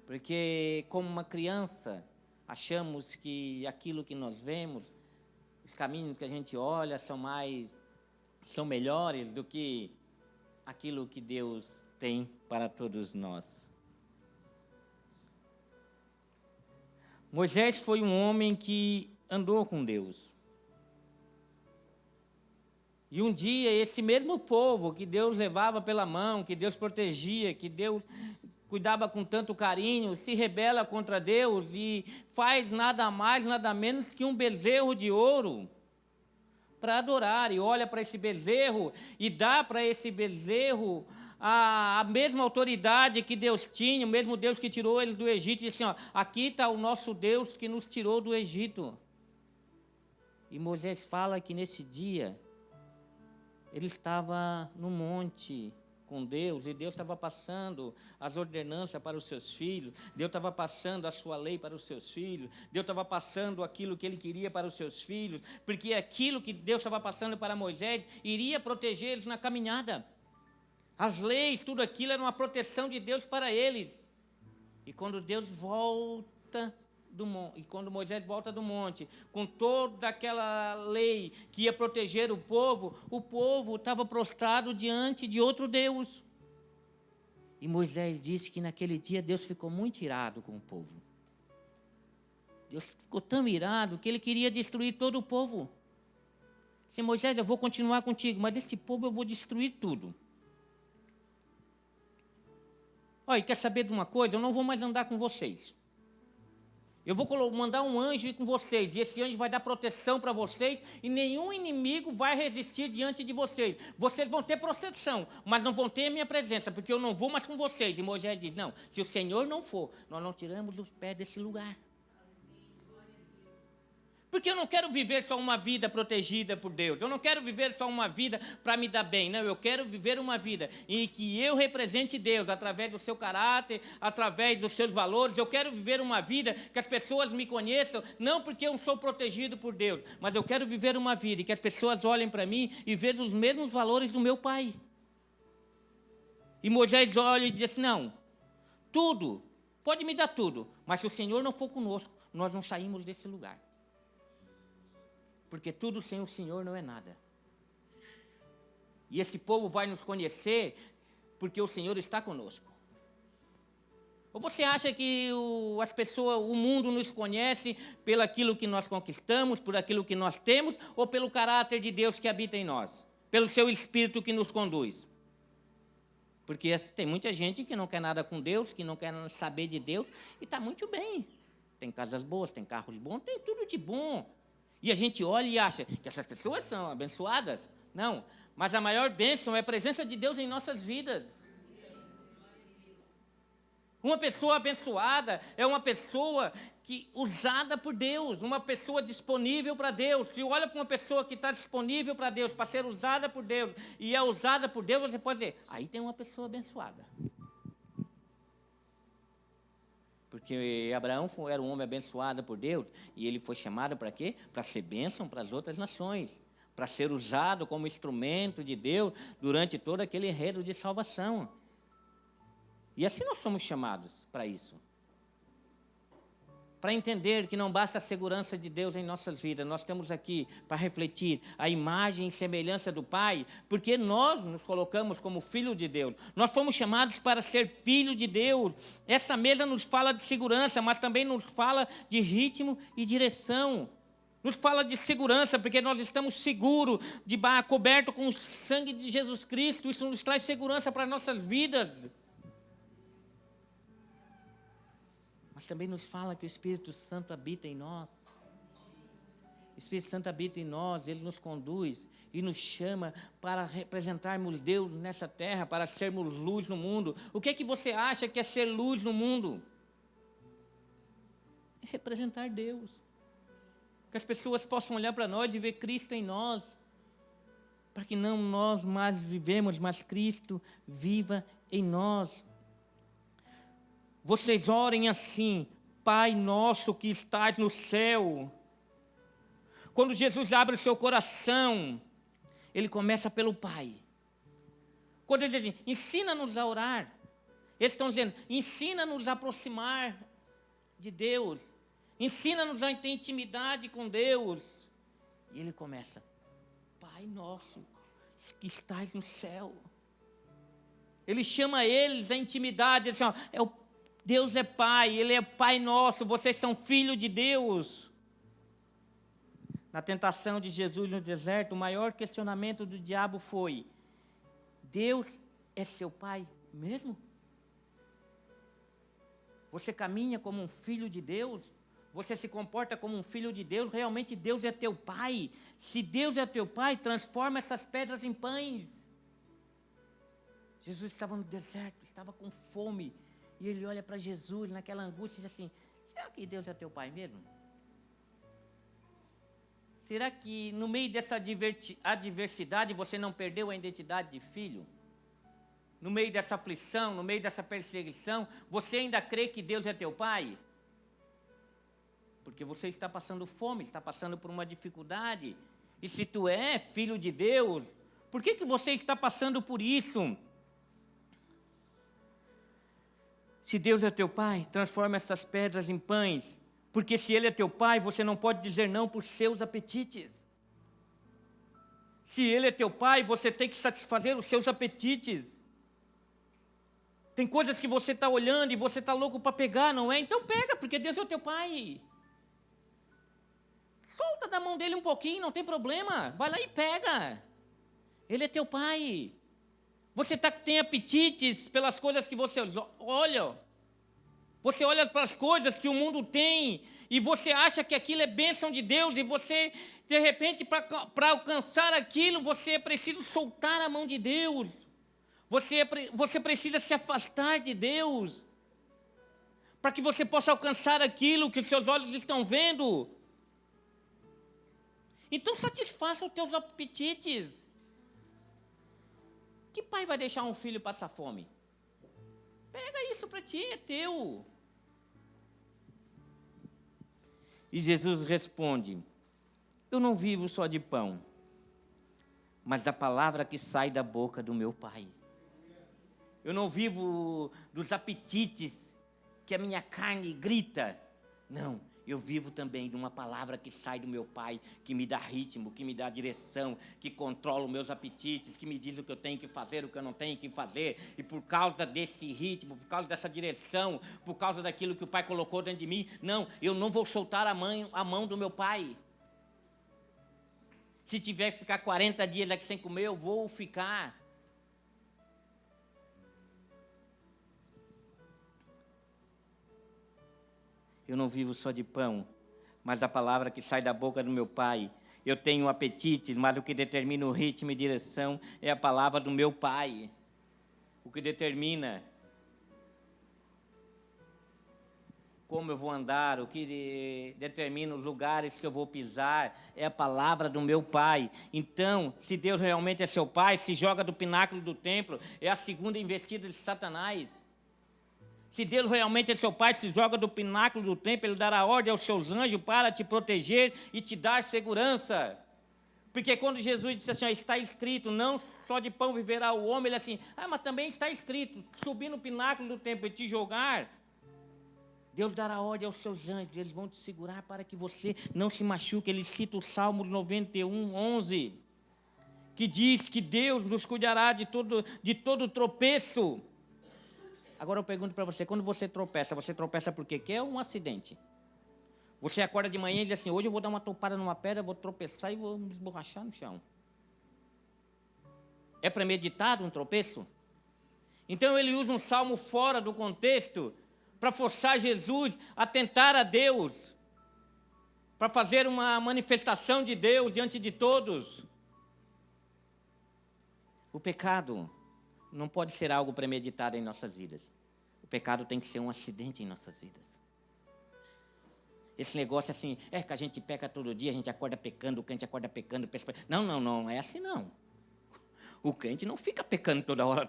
Porque, como uma criança, achamos que aquilo que nós vemos, os caminhos que a gente olha são melhores do que aquilo que Deus tem para todos nós. Moisés foi um homem que andou com Deus. E um dia esse mesmo povo que Deus levava pela mão, que Deus protegia, que Deus cuidava com tanto carinho, se rebela contra Deus e faz nada mais, nada menos que um bezerro de ouro para adorar. E olha para esse bezerro e dá para esse bezerro a mesma autoridade que Deus tinha, o mesmo Deus que tirou eles do Egito, e disse assim: ó, aqui está o nosso Deus que nos tirou do Egito. E Moisés fala que nesse dia ele estava no monte com Deus, e Deus estava passando as ordenanças para os seus filhos, Deus estava passando a sua lei para os seus filhos, Deus estava passando aquilo que Ele queria para os seus filhos, porque aquilo que Deus estava passando para Moisés iria proteger eles na caminhada. As leis, tudo aquilo era uma proteção de Deus para eles. E quando Deus volta do monte, e quando Moisés volta do monte, com toda aquela lei que ia proteger o povo estava prostrado diante de outro Deus. E Moisés disse que naquele dia Deus ficou muito irado com o povo. Deus ficou tão irado que ele queria destruir todo o povo. Disse: Moisés, eu vou continuar contigo, mas esse povo eu vou destruir tudo. Olha, quer saber de uma coisa? Eu não vou mais andar com vocês. Eu vou mandar um anjo ir com vocês, e esse anjo vai dar proteção para vocês, e nenhum inimigo vai resistir diante de vocês. Vocês vão ter proteção, mas não vão ter a minha presença, porque eu não vou mais com vocês. E Moisés diz: não, se o Senhor não for, nós não tiramos os pés desse lugar. Porque eu não quero viver só uma vida protegida por Deus. Eu não quero viver só uma vida para me dar bem. Não, eu quero viver uma vida em que eu represente Deus através do seu caráter, através dos seus valores. Eu quero viver uma vida que as pessoas me conheçam, não porque eu sou protegido por Deus, mas eu quero viver uma vida em que as pessoas olhem para mim e vejam os mesmos valores do meu pai. E Moisés olha e diz assim, não, tudo, pode me dar tudo, mas se o Senhor não for conosco, nós não saímos desse lugar. Porque tudo sem o Senhor não é nada. E esse povo vai nos conhecer porque o Senhor está conosco. Ou você acha que as pessoas, o mundo nos conhece pelo aquilo que nós conquistamos, por aquilo que nós temos, ou pelo caráter de Deus que habita em nós? Pelo seu Espírito que nos conduz? Porque tem muita gente que não quer nada com Deus, que não quer saber de Deus, e está muito bem. Tem casas boas, tem carros bons, tem tudo de bom. E a gente olha e acha que essas pessoas são abençoadas. Não, mas a maior bênção é a presença de Deus em nossas vidas. Uma pessoa abençoada é uma pessoa usada por Deus, uma pessoa disponível para Deus. Se olha para uma pessoa que está disponível para Deus, para ser usada por Deus, e é usada por Deus, você pode dizer, aí tem uma pessoa abençoada. Porque Abraão era um homem abençoado por Deus, e ele foi chamado para quê? Para ser bênção para as outras nações, para ser usado como instrumento de Deus durante todo aquele enredo de salvação. E assim nós somos chamados para isso. Para entender que não basta a segurança de Deus em nossas vidas, nós estamos aqui para refletir a imagem e semelhança do Pai, porque nós nos colocamos como filho de Deus. Nós fomos chamados para ser filho de Deus. Essa mesa nos fala de segurança, mas também nos fala de ritmo e direção. Nos fala de segurança, porque nós estamos seguros, cobertos com o sangue de Jesus Cristo. Isso nos traz segurança para as nossas vidas. Mas também nos fala que o Espírito Santo habita em nós. O Espírito Santo habita em nós, ele nos conduz e nos chama para representarmos Deus nessa terra, para sermos luz no mundo. O que é que você acha que é ser luz no mundo? É representar Deus. Que as pessoas possam olhar para nós e ver Cristo em nós. Para que não nós mais vivemos, mas Cristo viva em nós. Vocês orem assim, Pai nosso que estás no céu. Quando Jesus abre o seu coração, ele começa pelo Pai. Quando ele diz assim, ensina-nos a orar, eles estão dizendo, ensina-nos a aproximar de Deus, ensina-nos a ter intimidade com Deus. E ele começa, Pai nosso que estás no céu. Ele chama eles à intimidade, ele diz, Deus é Pai, Ele é Pai nosso, vocês são filhos de Deus. Na tentação de Jesus no deserto, o maior questionamento do diabo foi, Deus é seu Pai mesmo? Você caminha como um filho de Deus? Você se comporta como um filho de Deus? Realmente Deus é teu Pai? Se Deus é teu Pai, transforma essas pedras em pães. Jesus estava no deserto, estava com fome. E ele olha para Jesus naquela angústia e diz assim, será que Deus é teu Pai mesmo? Será que no meio dessa adversidade você não perdeu a identidade de filho? No meio dessa aflição, no meio dessa perseguição, você ainda crê que Deus é teu Pai? Porque você está passando fome, está passando por uma dificuldade. E se tu é filho de Deus, por que você está passando por isso? Se Deus é teu Pai, transforma estas pedras em pães. Porque se Ele é teu Pai, você não pode dizer não por seus apetites. Se Ele é teu Pai, você tem que satisfazer os seus apetites. Tem coisas que você está olhando e você está louco para pegar, não é? Então pega, porque Deus é o teu Pai. Solta da mão dele um pouquinho, não tem problema. Vai lá e pega. Ele é teu Pai. Você tem apetites pelas coisas que você olha. Você olha para as coisas que o mundo tem e você acha que aquilo é bênção de Deus e você, de repente, para alcançar aquilo, você é preciso soltar a mão de Deus. Você precisa se afastar de Deus para que você possa alcançar aquilo que os seus olhos estão vendo. Então satisfaça os teus apetites. Que pai vai deixar um filho passar fome? Pega isso para ti, é teu. E Jesus responde: eu não vivo só de pão, mas da palavra que sai da boca do meu Pai. Eu não vivo dos apetites que a minha carne grita. Não, eu vivo também de uma palavra que sai do meu Pai, que me dá ritmo, que me dá direção, que controla os meus apetites, que me diz o que eu tenho que fazer, o que eu não tenho que fazer. E por causa desse ritmo, por causa dessa direção, por causa daquilo que o Pai colocou dentro de mim, não, eu não vou soltar a mão do meu Pai. Se tiver que ficar 40 dias aqui sem comer, eu vou ficar. Eu não vivo só de pão, mas da palavra que sai da boca do meu Pai. Eu tenho apetite, mas o que determina o ritmo e direção é a palavra do meu Pai. O que determina como eu vou andar, o que determina os lugares que eu vou pisar, é a palavra do meu Pai. Então, se Deus realmente é seu Pai, se joga do pináculo do templo, é a segunda investida de Satanás. Se Deus realmente é seu Pai, se joga do pináculo do templo, Ele dará ordem aos seus anjos para te proteger e te dar segurança. Porque quando Jesus disse assim, ó, está escrito, não só de pão viverá o homem, ele assim, mas também está escrito, subir no pináculo do templo e te jogar, Deus dará ordem aos seus anjos, eles vão te segurar para que você não se machuque. Ele cita o Salmo 91, 11, que diz que Deus nos cuidará de todo tropeço. Agora eu pergunto para você, quando você tropeça porque quer um acidente? Você acorda de manhã e diz assim, hoje eu vou dar uma topada numa pedra, vou tropeçar e vou me esborrachar no chão. É premeditado um tropeço? Então ele usa um salmo fora do contexto para forçar Jesus a tentar a Deus, para fazer uma manifestação de Deus diante de todos. O pecado não pode ser algo premeditado em nossas vidas. O pecado tem que ser um acidente em nossas vidas. Esse negócio assim, que a gente peca todo dia, a gente acorda pecando, o crente acorda pecando. Não é assim não. O crente não fica pecando toda hora.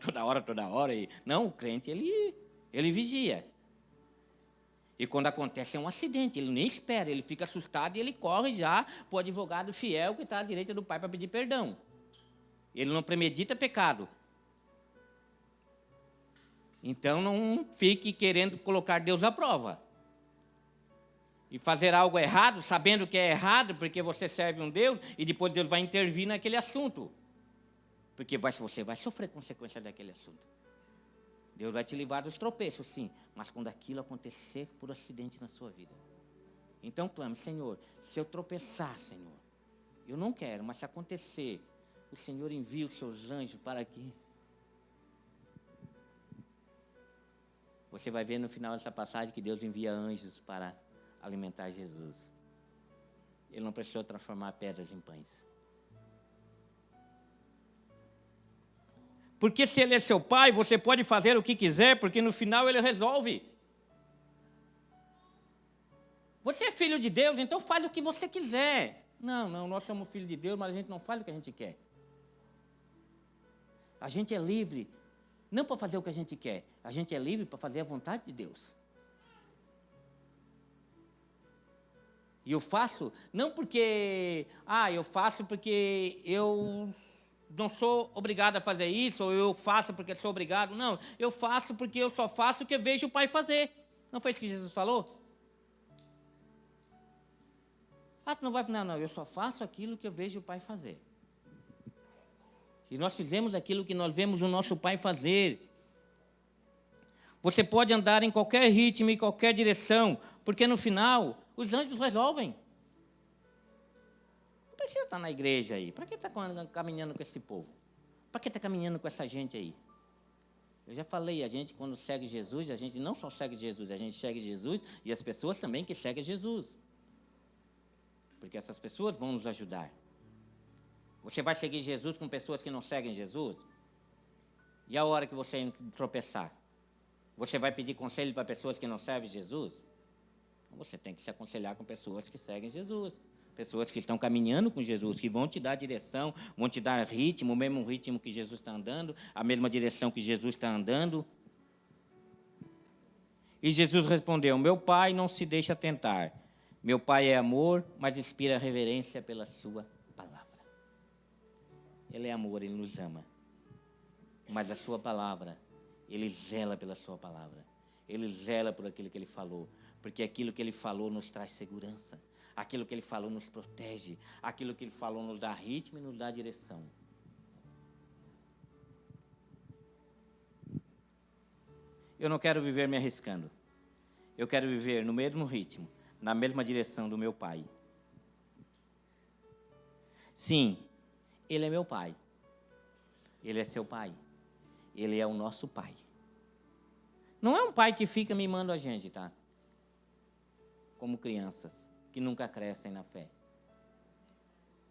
Não, o crente, ele vigia. E quando acontece um acidente, ele nem espera, ele fica assustado e ele corre já para o advogado fiel que está à direita do Pai para pedir perdão. Ele não premedita pecado. Então não fique querendo colocar Deus à prova. E fazer algo errado, sabendo que é errado, porque você serve um Deus, e depois Deus vai intervir naquele assunto. Porque você vai sofrer consequência daquele assunto. Deus vai te livrar dos tropeços, sim, mas quando aquilo acontecer por acidente na sua vida. Então clame, Senhor, se eu tropeçar, Senhor, eu não quero, mas se acontecer, o Senhor envia os seus anjos para aqui. Você vai ver no final dessa passagem que Deus envia anjos para alimentar Jesus. Ele não precisou transformar pedras em pães. Porque se Ele é seu Pai, você pode fazer o que quiser, porque no final Ele resolve. Você é filho de Deus, então faz o que você quiser. Não, nós somos filhos de Deus, mas a gente não faz o que a gente quer. A gente é livre, não para fazer o que a gente quer, a gente é livre para fazer a vontade de Deus. E eu faço, não porque, eu faço porque eu não sou obrigado a fazer isso, ou eu faço porque sou obrigado. Não, eu faço porque eu só faço o que eu vejo o Pai fazer. Não foi isso que Jesus falou? Tu não vai, não, eu só faço aquilo que eu vejo o Pai fazer. E nós fizemos aquilo que nós vemos o nosso Pai fazer. Você pode andar em qualquer ritmo, em qualquer direção, porque no final, os anjos resolvem. Não precisa estar na igreja aí. Para que está caminhando com esse povo? Para que está caminhando com essa gente aí? Eu já falei, a gente quando segue Jesus, a gente não só segue Jesus, a gente segue Jesus e as pessoas também que seguem Jesus. Porque essas pessoas vão nos ajudar. Você vai seguir Jesus com pessoas que não seguem Jesus? E a hora que você tropeçar? Você vai pedir conselho para pessoas que não servem Jesus? Você tem que se aconselhar com pessoas que seguem Jesus, Pessoas que estão caminhando com Jesus, que vão te dar direção, vão te dar ritmo, o mesmo ritmo que Jesus está andando, a mesma direção que Jesus está andando. E Jesus respondeu: meu Pai não se deixa tentar. Meu Pai é amor, mas inspira reverência pela sua palavra. Ele é amor, Ele nos ama. Mas a sua palavra, Ele zela pela sua palavra. Ele zela por aquilo que Ele falou. Porque aquilo que Ele falou nos traz segurança. Aquilo que Ele falou nos protege. Aquilo que Ele falou nos dá ritmo e nos dá direção. Eu não quero viver me arriscando. Eu quero viver no mesmo ritmo, na mesma direção do meu Pai. Sim, Ele é meu Pai. Ele é seu Pai. Ele é o nosso Pai. Não é um Pai que fica mimando a gente, tá? Como crianças, que nunca crescem na fé.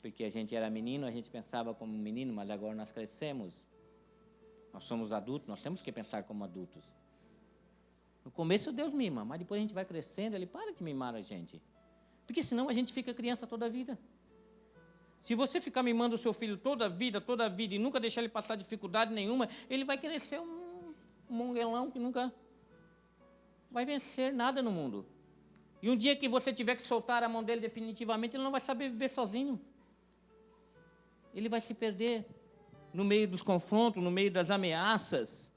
Porque a gente era menino, a gente pensava como menino, mas agora nós crescemos. Nós somos adultos, nós temos que pensar como adultos. No começo Deus mima, mas depois a gente vai crescendo, Ele para de mimar a gente. Porque senão a gente fica criança toda a vida. Se você ficar mimando o seu filho toda a vida, e nunca deixar ele passar dificuldade nenhuma, ele vai crescer um monguelão que nunca vai vencer nada no mundo. E um dia que você tiver que soltar a mão dele definitivamente, ele não vai saber viver sozinho. Ele vai se perder no meio dos confrontos, no meio das ameaças.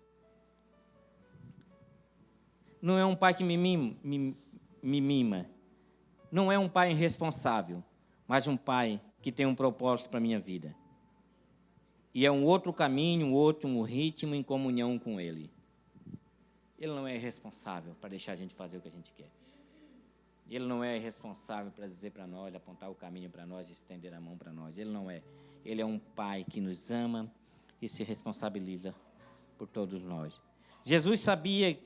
Não é um pai que me mima. Não é um pai irresponsável, mas um pai que tem um propósito para a minha vida. E é um outro caminho, um ritmo em comunhão com Ele. Ele não é irresponsável para deixar a gente fazer o que a gente quer. Ele não é irresponsável para dizer para nós, apontar o caminho para nós, estender a mão para nós. Ele não é. Ele é um pai que nos ama e se responsabiliza por todos nós. Jesus sabia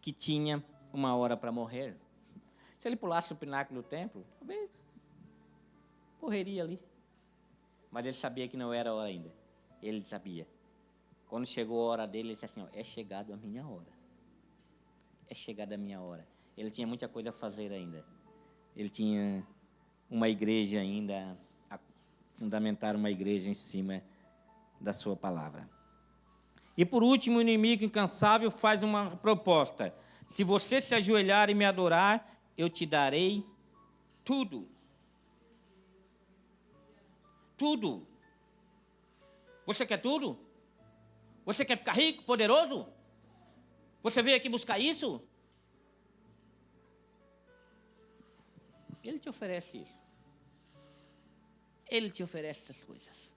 que tinha uma hora para morrer. Se ele pulasse o pináculo do templo, talvez morreria ali. Mas ele sabia que não era a hora ainda. Ele sabia. Quando chegou a hora dele, ele disse assim: é chegado a minha hora. É chegada a minha hora. Ele tinha muita coisa a fazer ainda. Ele tinha uma igreja ainda, a fundamentar uma igreja em cima da sua palavra. E por último, o inimigo incansável faz uma proposta: se você se ajoelhar e me adorar, eu te darei tudo. Tudo. Você quer tudo? Você quer ficar rico, poderoso? Você veio aqui buscar isso? Ele te oferece isso. Ele te oferece essas coisas.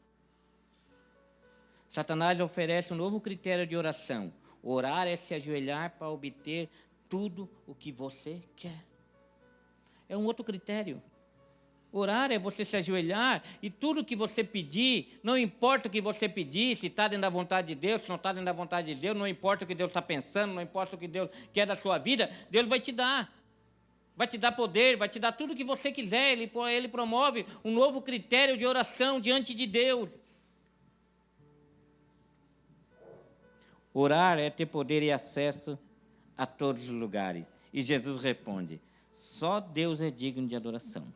Satanás oferece um novo critério de oração. Orar é se ajoelhar para obter tudo o que você quer. É um outro critério. Orar é você se ajoelhar e tudo que você pedir, não importa o que você pedir, se está dentro da vontade de Deus, se não está dentro da vontade de Deus, não importa o que Deus está pensando, não importa o que Deus quer da sua vida, Deus vai te dar. Vai te dar poder, vai te dar tudo o que você quiser. Ele promove um novo critério de oração diante de Deus. Orar é ter poder e acesso a todos os lugares. E Jesus responde: só Deus é digno de adoração.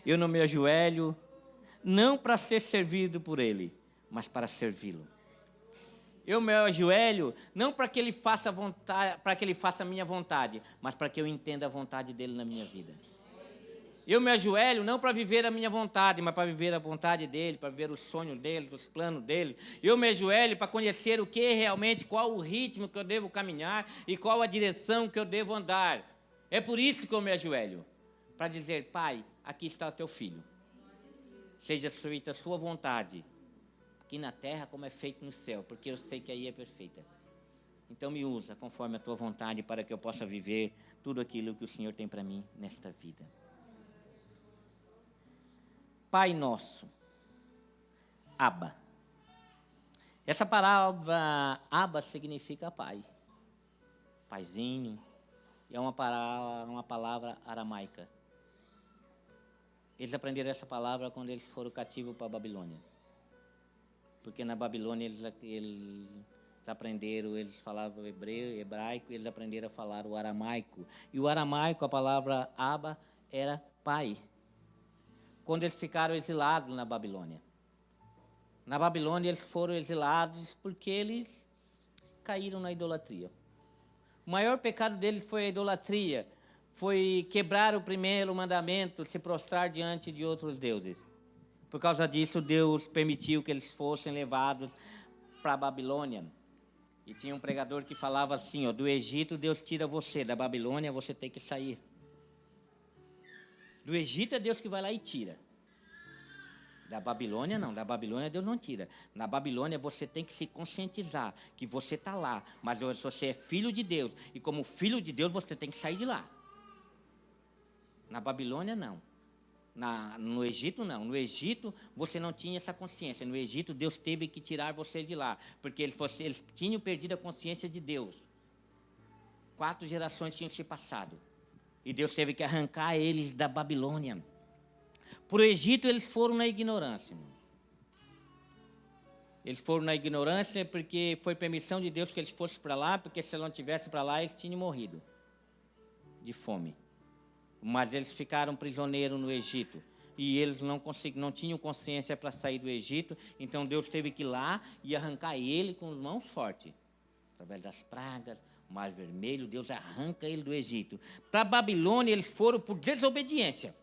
Eu não me ajoelho, não para ser servido por Ele, mas para servi-lo. Eu me ajoelho, não para que Ele faça vontade, para que Ele faça a minha vontade, mas para que eu entenda a vontade dEle na minha vida. Eu me ajoelho não para viver a minha vontade, mas para viver a vontade dEle, para viver o sonho dEle, os planos dEle. Eu me ajoelho para conhecer o que realmente, qual o ritmo que eu devo caminhar e qual a direção que eu devo andar. É por isso que eu me ajoelho, para dizer: Pai, aqui está o teu filho. Seja feita a sua vontade, aqui na terra como é feito no céu, porque eu sei que aí é perfeita. Então me usa conforme a tua vontade para que eu possa viver tudo aquilo que o Senhor tem para mim nesta vida. Pai Nosso, Abba. Essa palavra Abba significa pai, paizinho, e é uma palavra aramaica. Eles aprenderam essa palavra quando eles foram cativos para a Babilônia. Porque na Babilônia eles aprenderam, eles falavam hebraico, eles aprenderam a falar o aramaico. E o aramaico, a palavra Abba, era pai. Quando eles ficaram exilados na Babilônia. Na Babilônia eles foram exilados porque eles caíram na idolatria. O maior pecado deles foi a idolatria. Foi quebrar o primeiro mandamento, se prostrar diante de outros deuses. Por causa disso, Deus permitiu que eles fossem levados para a Babilônia. E tinha um pregador que falava assim, ó, do Egito Deus tira você, da Babilônia você tem que sair. Do Egito é Deus que vai lá e tira. Da Babilônia não, da Babilônia Deus não tira. Na Babilônia você tem que se conscientizar que você está lá, mas você é filho de Deus. E como filho de Deus você tem que sair de lá. Na Babilônia não. No Egito não. No Egito você não tinha essa consciência. No Egito Deus teve que tirar você de lá. Porque eles tinham perdido a consciência de Deus. 4 gerações tinham se passado. E Deus teve que arrancar eles da Babilônia. Para o Egito, eles foram na ignorância. Eles foram na ignorância porque foi permissão de Deus que eles fossem para lá, porque se não tivessem para lá, eles tinham morrido de fome. Mas eles ficaram prisioneiros no Egito. E eles não tinham consciência para sair do Egito. Então Deus teve que ir lá e arrancar ele com mãos fortes. Através das pragas, o Mar Vermelho, Deus arranca ele do Egito. Para a Babilônia, eles foram por desobediência.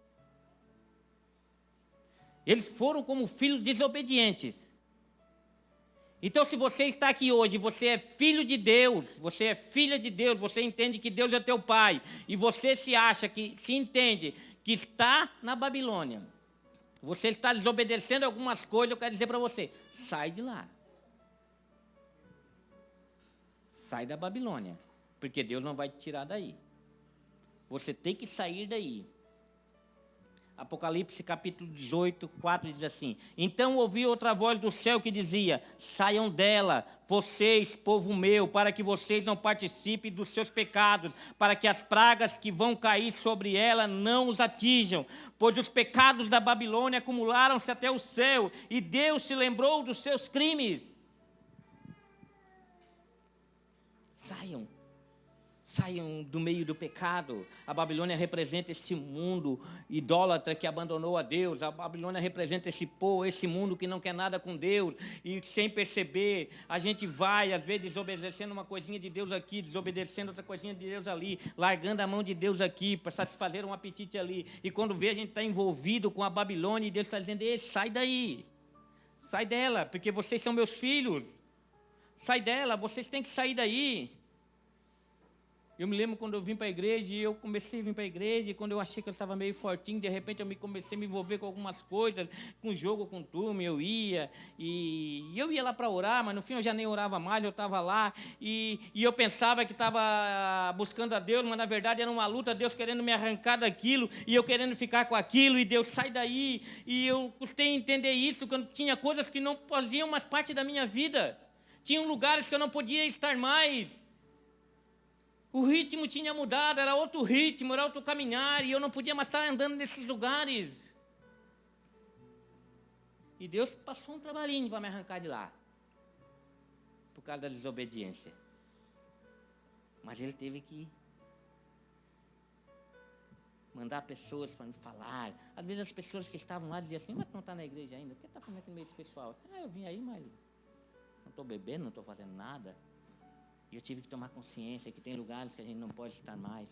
Eles foram como filhos desobedientes. Então, se você está aqui hoje, você é filho de Deus, você é filha de Deus, você entende que Deus é teu pai, e você se entende que está na Babilônia, você está desobedecendo algumas coisas, eu quero dizer para você, sai de lá. Sai da Babilônia, porque Deus não vai te tirar daí. Você tem que sair daí. Apocalipse capítulo 18, 4 diz assim: então ouvi outra voz do céu que dizia: saiam dela, vocês, povo meu, para que vocês não participem dos seus pecados, para que as pragas que vão cair sobre ela não os atinjam, pois os pecados da Babilônia acumularam-se até o céu, e Deus se lembrou dos seus crimes. Saiam do meio do pecado. A Babilônia representa este mundo idólatra que abandonou a Deus. A Babilônia representa esse povo, esse mundo que não quer nada com Deus. E sem perceber, a gente vai, às vezes, desobedecendo uma coisinha de Deus aqui, desobedecendo outra coisinha de Deus ali, largando a mão de Deus aqui, para satisfazer um apetite ali. E quando vê, a gente está envolvido com a Babilônia, e Deus está dizendo: ei, sai daí. Sai dela, porque vocês são meus filhos. Sai dela, vocês têm que sair daí. Eu me lembro quando eu vim para a igreja, e eu comecei a vir para a igreja, e quando eu achei que eu estava meio fortinho, de repente eu comecei a me envolver com algumas coisas, com jogo, com turma, eu ia lá para orar, mas no fim eu já nem orava mais, eu estava lá, e eu pensava que estava buscando a Deus, mas na verdade era uma luta, Deus querendo me arrancar daquilo, e eu querendo ficar com aquilo, e Deus sai daí, e eu custei entender isso, quando tinha coisas que não faziam mais parte da minha vida, tinham lugares que eu não podia estar mais. O ritmo tinha mudado, era outro ritmo, era outro caminhar, e eu não podia mais estar andando nesses lugares. E Deus passou um trabalhinho para me arrancar de lá, por causa da desobediência. Mas Ele teve que mandar pessoas para me falar. Às vezes as pessoas que estavam lá diziam assim: mas tu não está na igreja ainda? Por que está falando aqui no meio desse pessoal? Eu vim aí, mas não estou bebendo, não estou fazendo nada. E eu tive que tomar consciência que tem lugares que a gente não pode estar mais.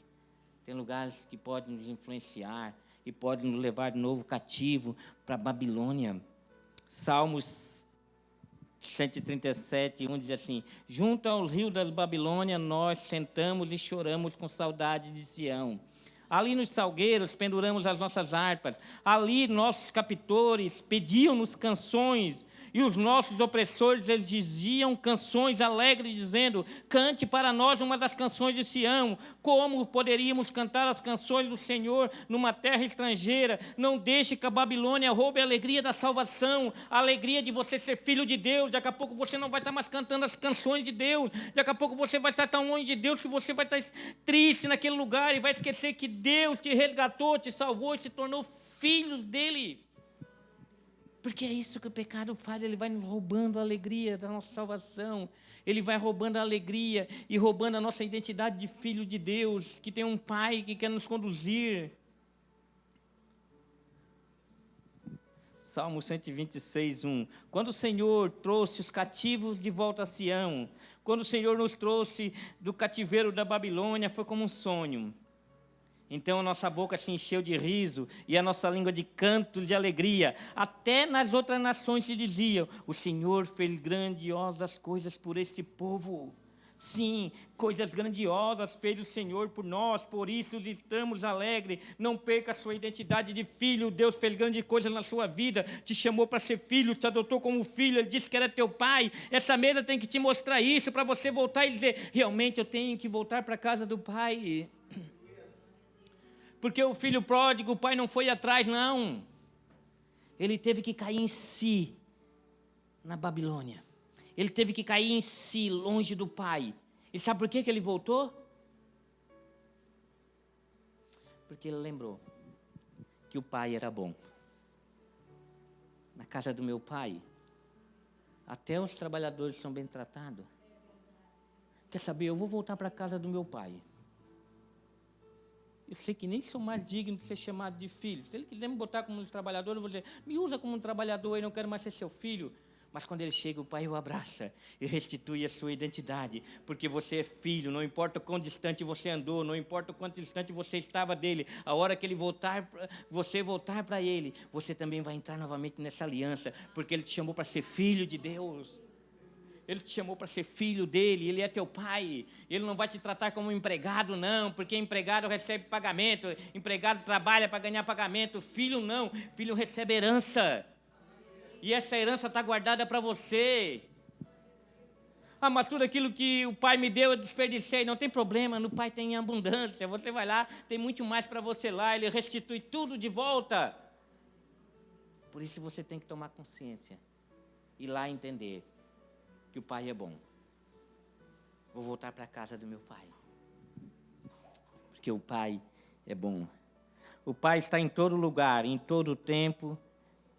Tem lugares que podem nos influenciar e podem nos levar de novo cativo para a Babilônia. Salmos 137, 1 diz assim: junto ao rio das Babilônia nós sentamos e choramos com saudade de Sião. Ali nos salgueiros penduramos as nossas harpas. Ali nossos captores pediam-nos canções. E os nossos opressores, eles diziam canções alegres, dizendo: cante para nós uma das canções de Sião. Como poderíamos cantar as canções do Senhor numa terra estrangeira? Não deixe que a Babilônia roube a alegria da salvação, a alegria de você ser filho de Deus. Daqui a pouco você não vai estar mais cantando as canções de Deus. Daqui a pouco você vai estar tão longe de Deus que você vai estar triste naquele lugar e vai esquecer que Deus te resgatou, te salvou e se tornou filho dele. Porque é isso que o pecado faz, ele vai nos roubando a alegria da nossa salvação, ele vai roubando a alegria e roubando a nossa identidade de filho de Deus, que tem um pai que quer nos conduzir. Salmo 126, 1. Quando o Senhor trouxe os cativos de volta a Sião, quando o Senhor nos trouxe do cativeiro da Babilônia, foi como um sonho. Então a nossa boca se encheu de riso e a nossa língua de cantos de alegria. Até nas outras nações se dizia: o Senhor fez grandiosas coisas por este povo. Sim, coisas grandiosas fez o Senhor por nós, por isso estamos alegres. Não perca a sua identidade de filho. Deus fez grandes coisas na sua vida, te chamou para ser filho, te adotou como filho, Ele disse que era teu pai. Essa mesa tem que te mostrar isso, para você voltar e dizer: realmente eu tenho que voltar para a casa do pai. Porque o filho pródigo, o pai não foi atrás, não. Ele teve que cair em si, na Babilônia. Ele teve que cair em si, longe do pai. E sabe por que ele voltou? Porque ele lembrou que o pai era bom. Na casa do meu pai, até os trabalhadores são bem tratados. Quer saber, eu vou voltar para a casa do meu pai. Eu sei que nem sou mais digno de ser chamado de filho. Se ele quiser me botar como um trabalhador, eu vou dizer: me usa como um trabalhador, eu não quero mais ser seu filho. Mas quando ele chega, o pai o abraça e restitui a sua identidade, porque você é filho, não importa o quão distante você andou, não importa o quanto distante você estava dele, a hora que ele voltar, você voltar para ele, você também vai entrar novamente nessa aliança, porque ele te chamou para ser filho de Deus. Ele te chamou para ser filho dele, ele é teu pai. Ele não vai te tratar como empregado, não, porque empregado recebe pagamento, empregado trabalha para ganhar pagamento, filho não, filho recebe herança. E essa herança está guardada para você. Ah, mas tudo aquilo que o pai me deu eu desperdicei. Não tem problema, no pai tem abundância. Você vai lá, tem muito mais para você lá, ele restitui tudo de volta. Por isso você tem que tomar consciência, ir lá entender que o pai é bom. Vou voltar para a casa do meu pai, porque o pai é bom. O pai está em todo lugar, em todo tempo,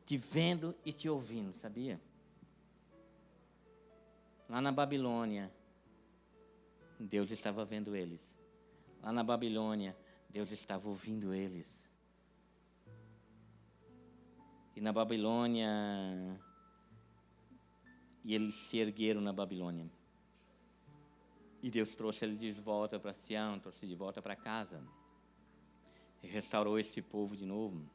te vendo e te ouvindo, sabia? Lá na Babilônia, Deus estava vendo eles. Lá na Babilônia, Deus estava ouvindo eles. E na Babilônia, e eles se ergueram na Babilônia. E Deus trouxe eles de volta para Sião, trouxe de volta para casa. E restaurou esse povo de novo.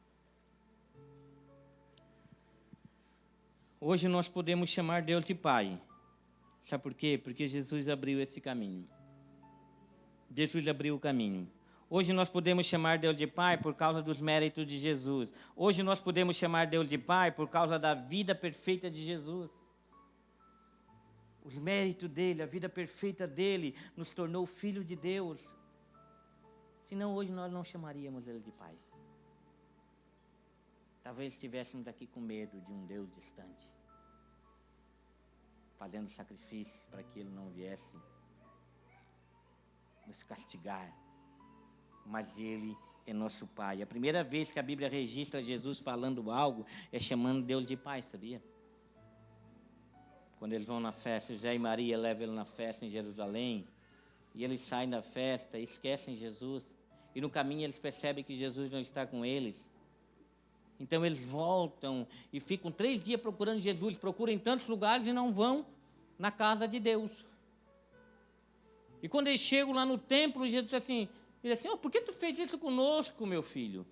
Hoje nós podemos chamar Deus de Pai. Sabe por quê? Porque Jesus abriu esse caminho. Jesus abriu o caminho. Hoje nós podemos chamar Deus de Pai por causa dos méritos de Jesus. Hoje nós podemos chamar Deus de Pai por causa da vida perfeita de Jesus. Os méritos dele, a vida perfeita dele, nos tornou filho de Deus. Senão hoje nós não chamaríamos ele de Pai. Talvez estivéssemos aqui com medo de um Deus distante, fazendo sacrifício para que ele não viesse nos castigar. Mas ele é nosso Pai. A primeira vez que a Bíblia registra Jesus falando algo é chamando Deus de Pai, sabia? Quando eles vão na festa, José e Maria levam ele na festa em Jerusalém, e eles saem da festa e esquecem Jesus, e no caminho eles percebem que Jesus não está com eles. Então eles voltam e ficam 3 dias procurando Jesus, procuram em tantos lugares e não vão na casa de Deus. E quando eles chegam lá no templo, Jesus diz assim, por que tu fez isso conosco, meu filho?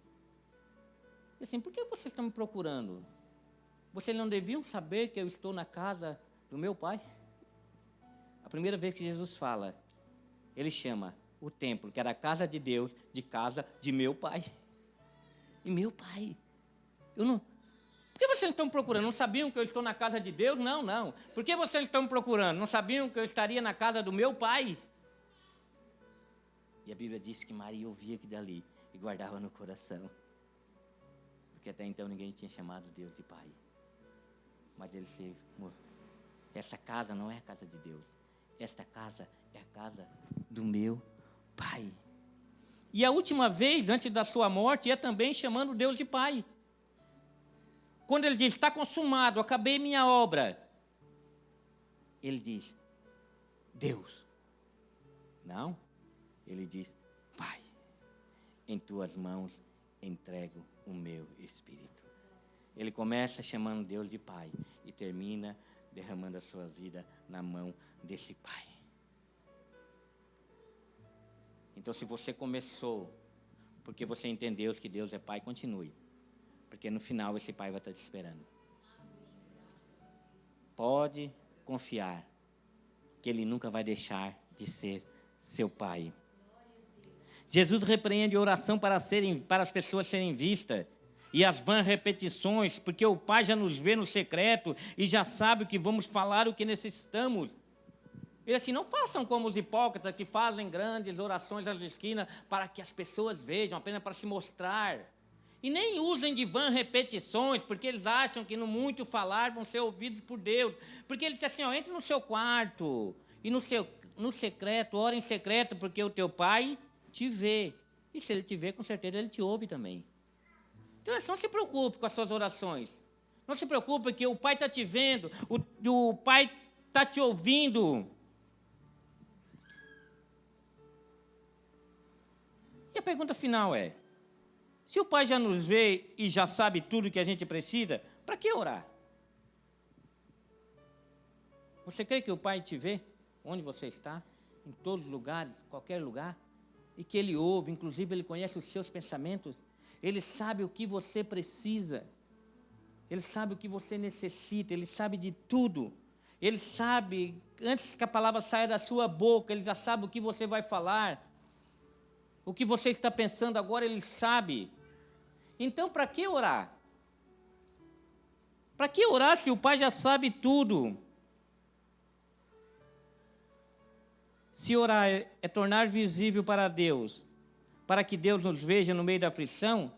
E assim, por que vocês estão me procurando? Vocês não deviam saber que eu estou na casa do meu pai? A primeira vez que Jesus fala, ele chama o templo, que era a casa de Deus, de casa de meu pai. E meu pai, por que vocês estão procurando? Não sabiam que eu estou na casa de Deus? Não. Por que vocês estão procurando? Não sabiam que eu estaria na casa do meu pai? E a Bíblia diz que Maria ouvia aquilo dali e guardava no coração. Porque até então ninguém tinha chamado Deus de Pai. Mas ele se... Essa casa não é a casa de Deus. Esta casa é a casa do meu Pai. E a última vez, antes da sua morte, é também chamando Deus de Pai. Quando ele diz, está consumado, acabei minha obra. Ele diz, Deus. Não, ele diz, Pai, em tuas mãos entrego o meu espírito. Ele começa chamando Deus de Pai e termina derramando a sua vida na mão desse Pai. Então, se você começou porque você entendeu que Deus é Pai, continue. Porque no final esse Pai vai estar te esperando. Pode confiar que Ele nunca vai deixar de ser seu Pai. Jesus repreende a oração para as pessoas serem vistas e as vãs repetições, porque o Pai já nos vê no secreto e já sabe o que vamos falar, o que necessitamos. Ele assim, não façam como os hipócritas que fazem grandes orações às esquinas para que as pessoas vejam, apenas para se mostrar. E nem usem de vãs repetições, porque eles acham que no muito falar vão ser ouvidos por Deus. Porque ele diz assim, ó, entre no seu quarto e no secreto, ora em secreto, porque o teu Pai te vê. E se Ele te vê, com certeza Ele te ouve também. Então, não se preocupe com as suas orações. Não se preocupe que o Pai está te vendo, o Pai está te ouvindo. E a pergunta final é, se o Pai já nos vê e já sabe tudo que a gente precisa, para que orar? Você crê que o Pai te vê onde você está, em todos os lugares, qualquer lugar? E que Ele ouve, inclusive Ele conhece os seus pensamentos? Ele sabe o que você precisa. Ele sabe o que você necessita. Ele sabe de tudo. Ele sabe, antes que a palavra saia da sua boca, Ele já sabe o que você vai falar. O que você está pensando agora, Ele sabe. Então, para que orar? Para que orar se o Pai já sabe tudo? Se orar é tornar visível para Deus, para que Deus nos veja no meio da aflição,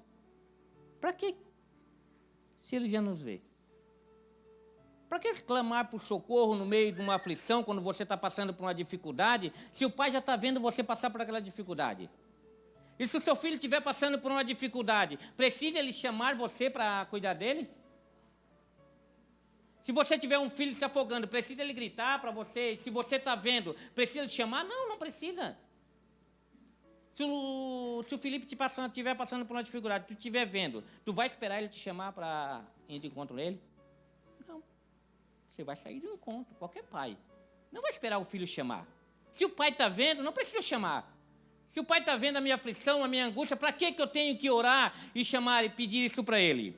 para que, se Ele já nos vê? Para que clamar por socorro no meio de uma aflição, quando você está passando por uma dificuldade, se o Pai já está vendo você passar por aquela dificuldade? E se o seu filho estiver passando por uma dificuldade, precisa ele chamar você para cuidar dele? Se você tiver um filho se afogando, precisa ele gritar para você? Se você está vendo, precisa ele chamar? Não, não precisa. Se o Felipe estiver passando por uma dificuldade, tu estiver vendo, tu vai esperar ele te chamar para ir de encontro a ele? Não. Você vai sair de um encontro, qualquer pai. Não vai esperar o filho chamar. Se o pai está vendo, não precisa chamar. Se o Pai está vendo a minha aflição, a minha angústia, para que eu tenho que orar e chamar e pedir isso para Ele?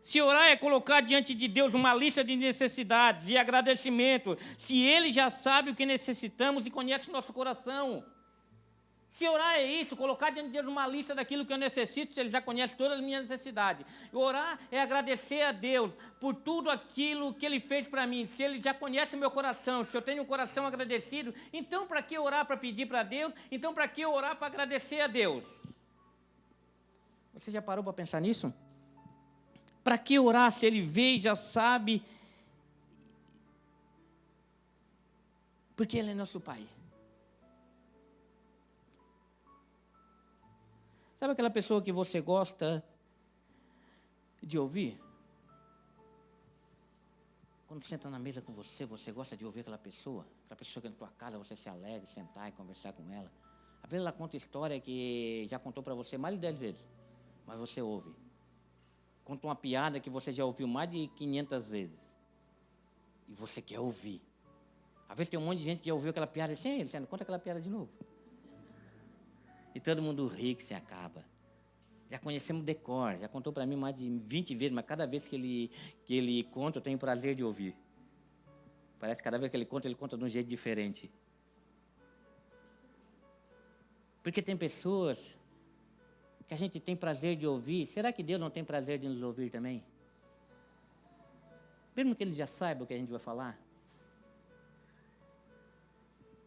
Se orar é colocar diante de Deus uma lista de necessidades, de agradecimento, se Ele já sabe o que necessitamos e conhece o nosso coração. Se orar é isso, colocar diante de Deus uma lista daquilo que eu necessito, se Ele já conhece todas as minhas necessidades. Orar é agradecer a Deus por tudo aquilo que Ele fez para mim. Se Ele já conhece o meu coração, se eu tenho um coração agradecido, então para que orar para pedir para Deus? Então para que orar para agradecer a Deus? Você já parou para pensar nisso? Para que orar se Ele vê e já sabe? Porque Ele é nosso Pai. Sabe aquela pessoa que você gosta de ouvir? Quando senta na mesa com você, você gosta de ouvir aquela pessoa que é na tua casa, você se alegra, sentar e conversar com ela. Às vezes ela conta história que já contou para você mais de 10 vezes, mas você ouve. Conta uma piada que você já ouviu mais de 500 vezes, e você quer ouvir. Às vezes tem um monte de gente que já ouviu aquela piada e diz, ei, Luciano, conta aquela piada de novo. E todo mundo ri que se acaba. Já conhecemos o decor, já contou para mim mais de 20 vezes, mas cada vez que ele conta, eu tenho prazer de ouvir. Parece que cada vez que ele conta de um jeito diferente. Porque tem pessoas que a gente tem prazer de ouvir. Será que Deus não tem prazer de nos ouvir também? Mesmo que Ele já saiba o que a gente vai falar.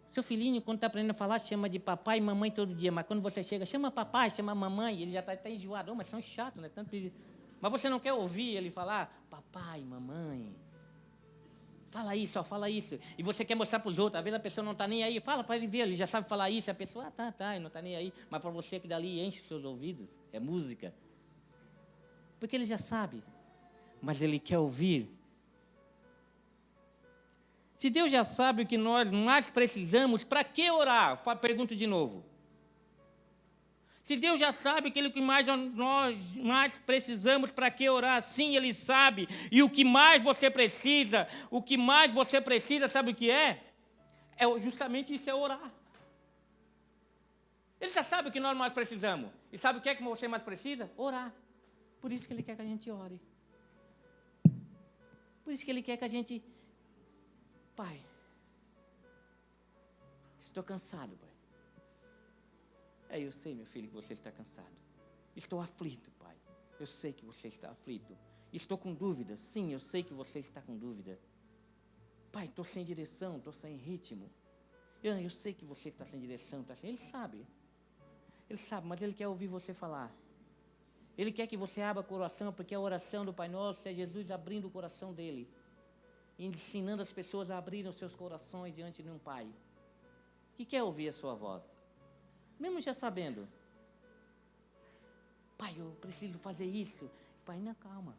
Seu filhinho, quando está aprendendo a falar, chama de papai e mamãe todo dia. Mas quando você chega, chama papai, chama mamãe, ele já está até enjoado. Oh, mas são chatos, né? Tanto pedir. Mas você não quer ouvir ele falar papai, mamãe. Fala isso, ó, fala isso. E você quer mostrar para os outros. Às vezes a pessoa não está nem aí. Fala para ele ver, ele já sabe falar isso. A pessoa, tá, ele não está nem aí. Mas para você que dali enche os seus ouvidos, é música. Porque ele já sabe. Mas ele quer ouvir. Se Deus já sabe o que nós mais precisamos, para que orar? Pergunto de novo. Se Deus já sabe aquilo que nós mais precisamos, para que orar? Sim, Ele sabe. E o que mais você precisa, sabe o que é? Justamente isso, é orar. Ele já sabe o que nós mais precisamos. E sabe o que é que você mais precisa? Orar. Por isso que Ele quer que a gente ore. Por isso que Ele quer que a gente... Pai, estou cansado, Pai. Eu sei, meu filho, que você está cansado. Estou aflito, Pai. Eu sei que você está aflito. Estou com dúvida. Sim, eu sei que você está com dúvida. Pai, estou sem direção, estou sem ritmo. Eu sei que você está sem direção, está sem... Ele sabe, mas Ele quer ouvir você falar. Ele quer que você abra o coração, porque a oração do Pai Nosso é Jesus abrindo o coração dele, ensinando as pessoas a abrirem os seus corações diante de um Pai que quer ouvir a sua voz, mesmo já sabendo. Pai, eu preciso fazer isso. Pai, não, calma,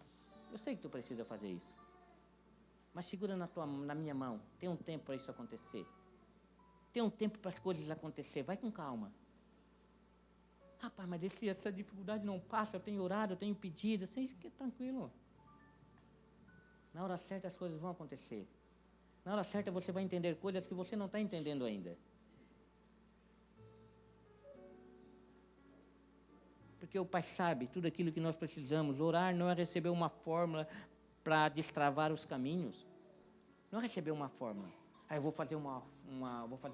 eu sei que tu precisa fazer isso, mas segura na minha mão. Tem um tempo para isso acontecer. Tem um tempo para as coisas acontecer. Vai com calma. Rapaz, mas essa dificuldade não passa. Eu tenho orado, eu tenho pedido. Assim, fique tranquilo. Na hora certa as coisas vão acontecer. Na hora certa você vai entender coisas que você não está entendendo ainda. Porque o Pai sabe tudo aquilo que nós precisamos. Orar não é receber uma fórmula para destravar os caminhos. Não é receber uma fórmula. Eu vou fazer uma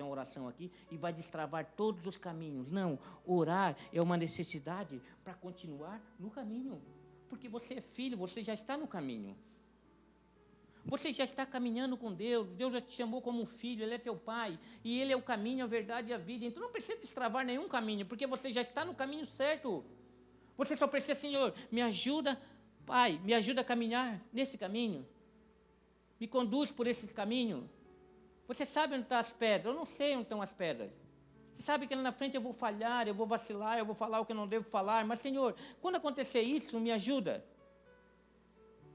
oração aqui e vai destravar todos os caminhos. Não, orar é uma necessidade para continuar no caminho. Porque você é filho, você já está no caminho. Você já está caminhando com Deus. Deus já te chamou como um filho, Ele é teu Pai. E Ele é o caminho, a verdade e a vida. Então não precisa destravar nenhum caminho, porque você já está no caminho certo. Você só precisa, Senhor, me ajuda, Pai, me ajuda a caminhar nesse caminho. Me conduz por esse caminho. Você sabe onde estão as pedras? Eu não sei onde estão as pedras. Você sabe que lá na frente eu vou falhar, eu vou vacilar, eu vou falar o que eu não devo falar. Mas, Senhor, quando acontecer isso, me ajuda.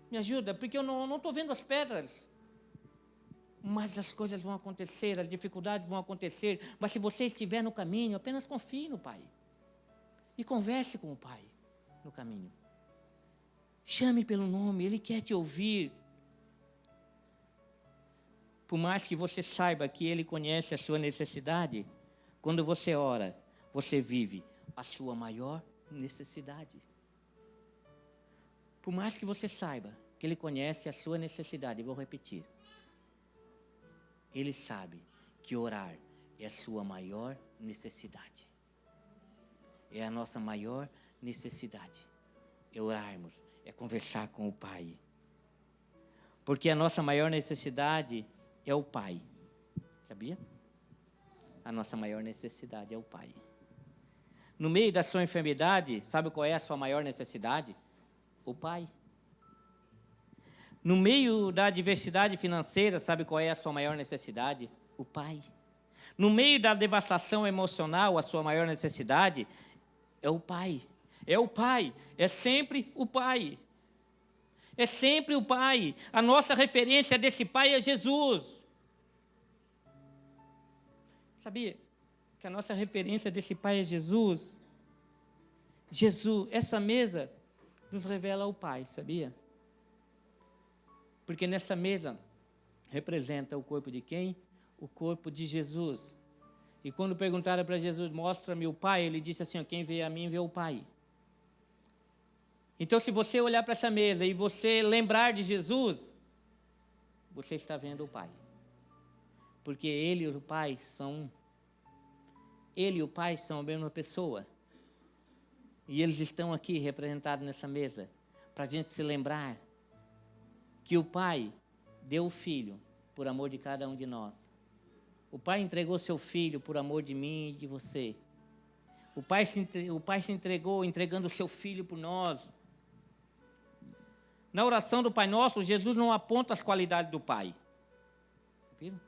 Me ajuda, porque eu não estou vendo as pedras. Mas as coisas vão acontecer, as dificuldades vão acontecer. Mas se você estiver no caminho, apenas confie no Pai. E converse com o Pai no caminho. Chame pelo nome, Ele quer te ouvir. Por mais que você saiba que Ele conhece a sua necessidade, quando você ora, você vive a sua maior necessidade. Por mais que você saiba que Ele conhece a sua necessidade, vou repetir. Ele sabe que orar é a sua maior necessidade. É a nossa maior necessidade. É orarmos, é conversar com o Pai. Porque a nossa maior necessidade é o Pai. Sabia? A nossa maior necessidade é o Pai. No meio da sua enfermidade, sabe qual é a sua maior necessidade? O Pai. No meio da adversidade financeira, sabe qual é a sua maior necessidade? O Pai. No meio da devastação emocional, a sua maior necessidade é o Pai. É o Pai. É sempre o Pai. É sempre o Pai. A nossa referência desse Pai é Jesus. Sabia que a nossa referência desse Pai é Jesus? Jesus, essa mesa nos revela o Pai, sabia? Porque nessa mesa representa o corpo de quem? O corpo de Jesus. E quando perguntaram para Jesus, mostra-me o Pai, ele disse assim, quem vê a mim, vê o Pai. Então, se você olhar para essa mesa e você lembrar de Jesus, você está vendo o Pai. Porque Ele e o Pai são a mesma pessoa. E eles estão aqui representados nessa mesa, para a gente se lembrar que o Pai deu o Filho por amor de cada um de nós. O Pai entregou seu Filho por amor de mim e de você. O Pai se entregou, entregando o seu Filho por nós. Na oração do Pai Nosso, Jesus não aponta as qualidades do Pai. Viram?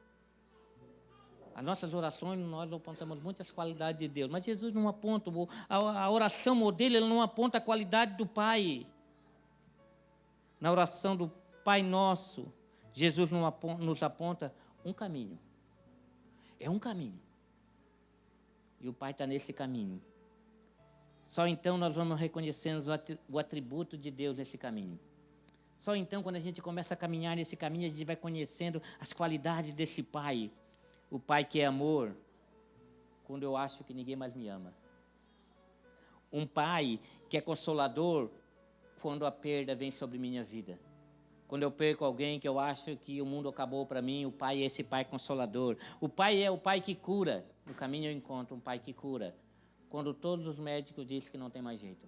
As nossas orações, nós apontamos muitas qualidades de Deus, mas Jesus não aponta, a oração modelo, ele não aponta a qualidade do Pai. Na oração do Pai Nosso, Jesus nos aponta um caminho. É um caminho. E o Pai está nesse caminho. Só então nós vamos reconhecendo o atributo de Deus nesse caminho. Só então, quando a gente começa a caminhar nesse caminho, a gente vai conhecendo as qualidades desse Pai. O Pai que é amor, quando eu acho que ninguém mais me ama. Um Pai que é consolador, quando a perda vem sobre minha vida. Quando eu perco alguém que eu acho que o mundo acabou para mim, o Pai é esse Pai consolador. O Pai é o Pai que cura. No caminho eu encontro um Pai que cura. Quando todos os médicos dizem que não tem mais jeito.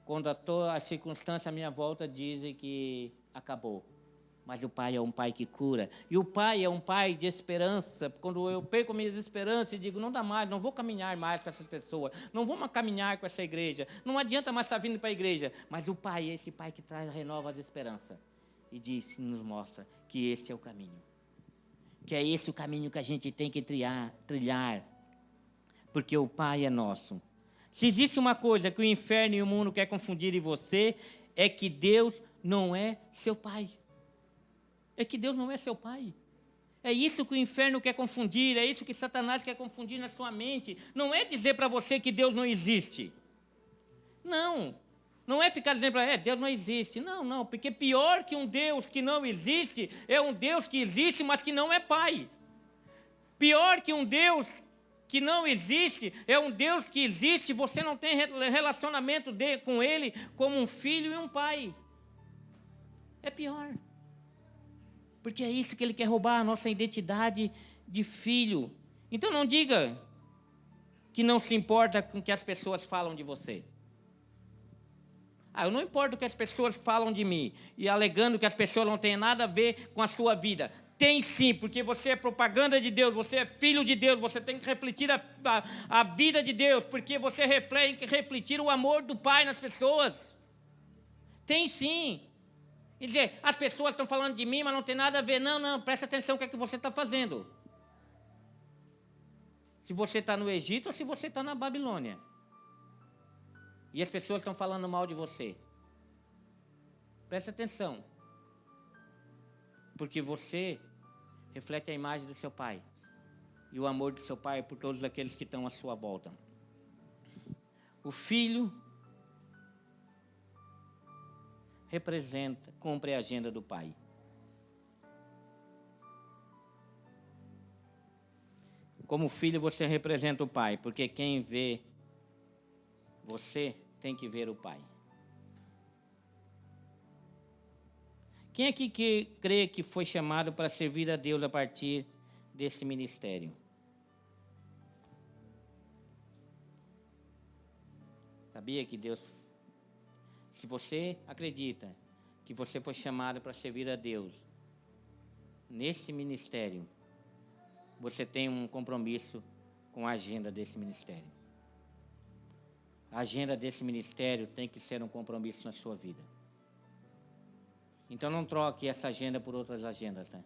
Quando a circunstância à minha volta dizem que acabou. Mas o Pai é um Pai que cura. E o Pai é um Pai de esperança. Quando eu perco minhas esperanças e digo, não dá mais, não vou caminhar mais com essas pessoas. Não vou mais caminhar com essa igreja. Não adianta mais estar vindo para a igreja. Mas o Pai é esse Pai que renova as esperanças. E diz, nos mostra que este é o caminho. Que é esse o caminho que a gente tem que trilhar. Porque o Pai é nosso. Se existe uma coisa que o inferno e o mundo quer confundir em você, é que Deus não é seu Pai. É que Deus não é seu Pai. É isso que o inferno quer confundir, é isso que Satanás quer confundir na sua mente. Não é dizer para você que Deus não existe. Não. Não é ficar dizendo para Deus não existe. Não, porque pior que um Deus que não existe, é um Deus que existe, mas que não é Pai. Pior que um Deus que não existe, é um Deus que existe, você não tem relacionamento com Ele como um filho e um pai. É pior. Porque é isso que Ele quer roubar, a nossa identidade de filho. Então não diga que não se importa com o que as pessoas falam de você. Eu não importo o que as pessoas falam de mim, e alegando que as pessoas não têm nada a ver com a sua vida. Tem sim, porque você é propaganda de Deus, você é filho de Deus, você tem que refletir a vida de Deus, porque você tem que refletir o amor do Pai nas pessoas. Tem sim. Quer dizer, as pessoas estão falando de mim, mas não tem nada a ver. Não, presta atenção o que é que você está fazendo. Se você está no Egito ou se você está na Babilônia. E as pessoas estão falando mal de você. Presta atenção. Porque você reflete a imagem do seu Pai. E o amor do seu Pai por todos aqueles que estão à sua volta. O filho cumpre a agenda do Pai. Como filho, você representa o Pai, porque quem vê você tem que ver o Pai. Quem aqui que crê que foi chamado para servir a Deus a partir desse ministério? Sabia que Deus... Se você acredita que você foi chamado para servir a Deus nesse ministério, você tem um compromisso com a agenda desse ministério. A agenda desse ministério tem que ser um compromisso na sua vida. Então não troque essa agenda por outras agendas, né?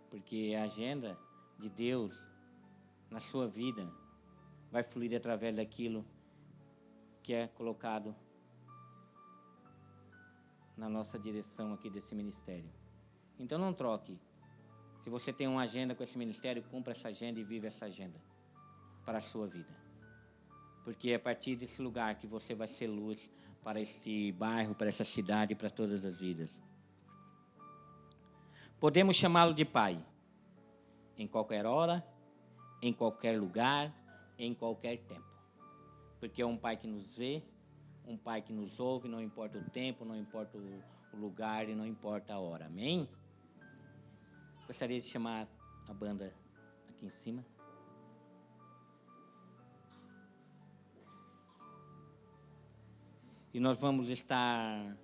Porque a agenda de Deus na sua vida vai fluir através daquilo que é colocado na nossa direção aqui desse ministério. Então não troque. Se você tem uma agenda com esse ministério, cumpra essa agenda e vive essa agenda para a sua vida. Porque é a partir desse lugar que você vai ser luz para este bairro, para essa cidade e para todas as vidas. Podemos chamá-lo de Pai, em qualquer hora, em qualquer lugar, em qualquer tempo. Porque é um Pai que nos vê, um Pai que nos ouve, não importa o tempo, não importa o lugar e não importa a hora. Amém? Gostaria de chamar a banda aqui em cima. E nós vamos estar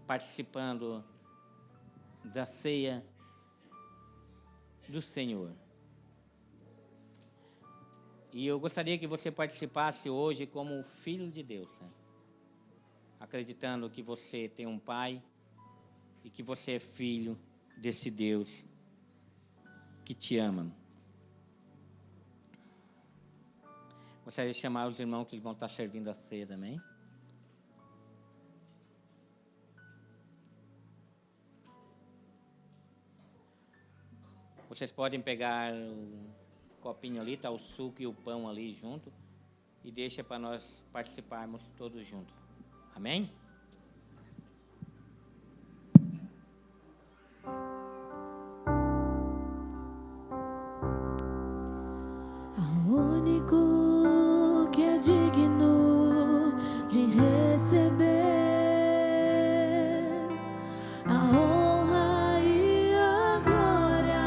participando da ceia do Senhor. E eu gostaria que você participasse hoje como filho de Deus, né? Acreditando que você tem um Pai e que você é filho desse Deus que te ama. Gostaria de chamar os irmãos que vão estar servindo a ceia também. Vocês podem pegar o copinho ali, está o suco e o pão ali junto. E deixa para nós participarmos todos juntos. Amém? O único que é digno de receber a honra e a glória,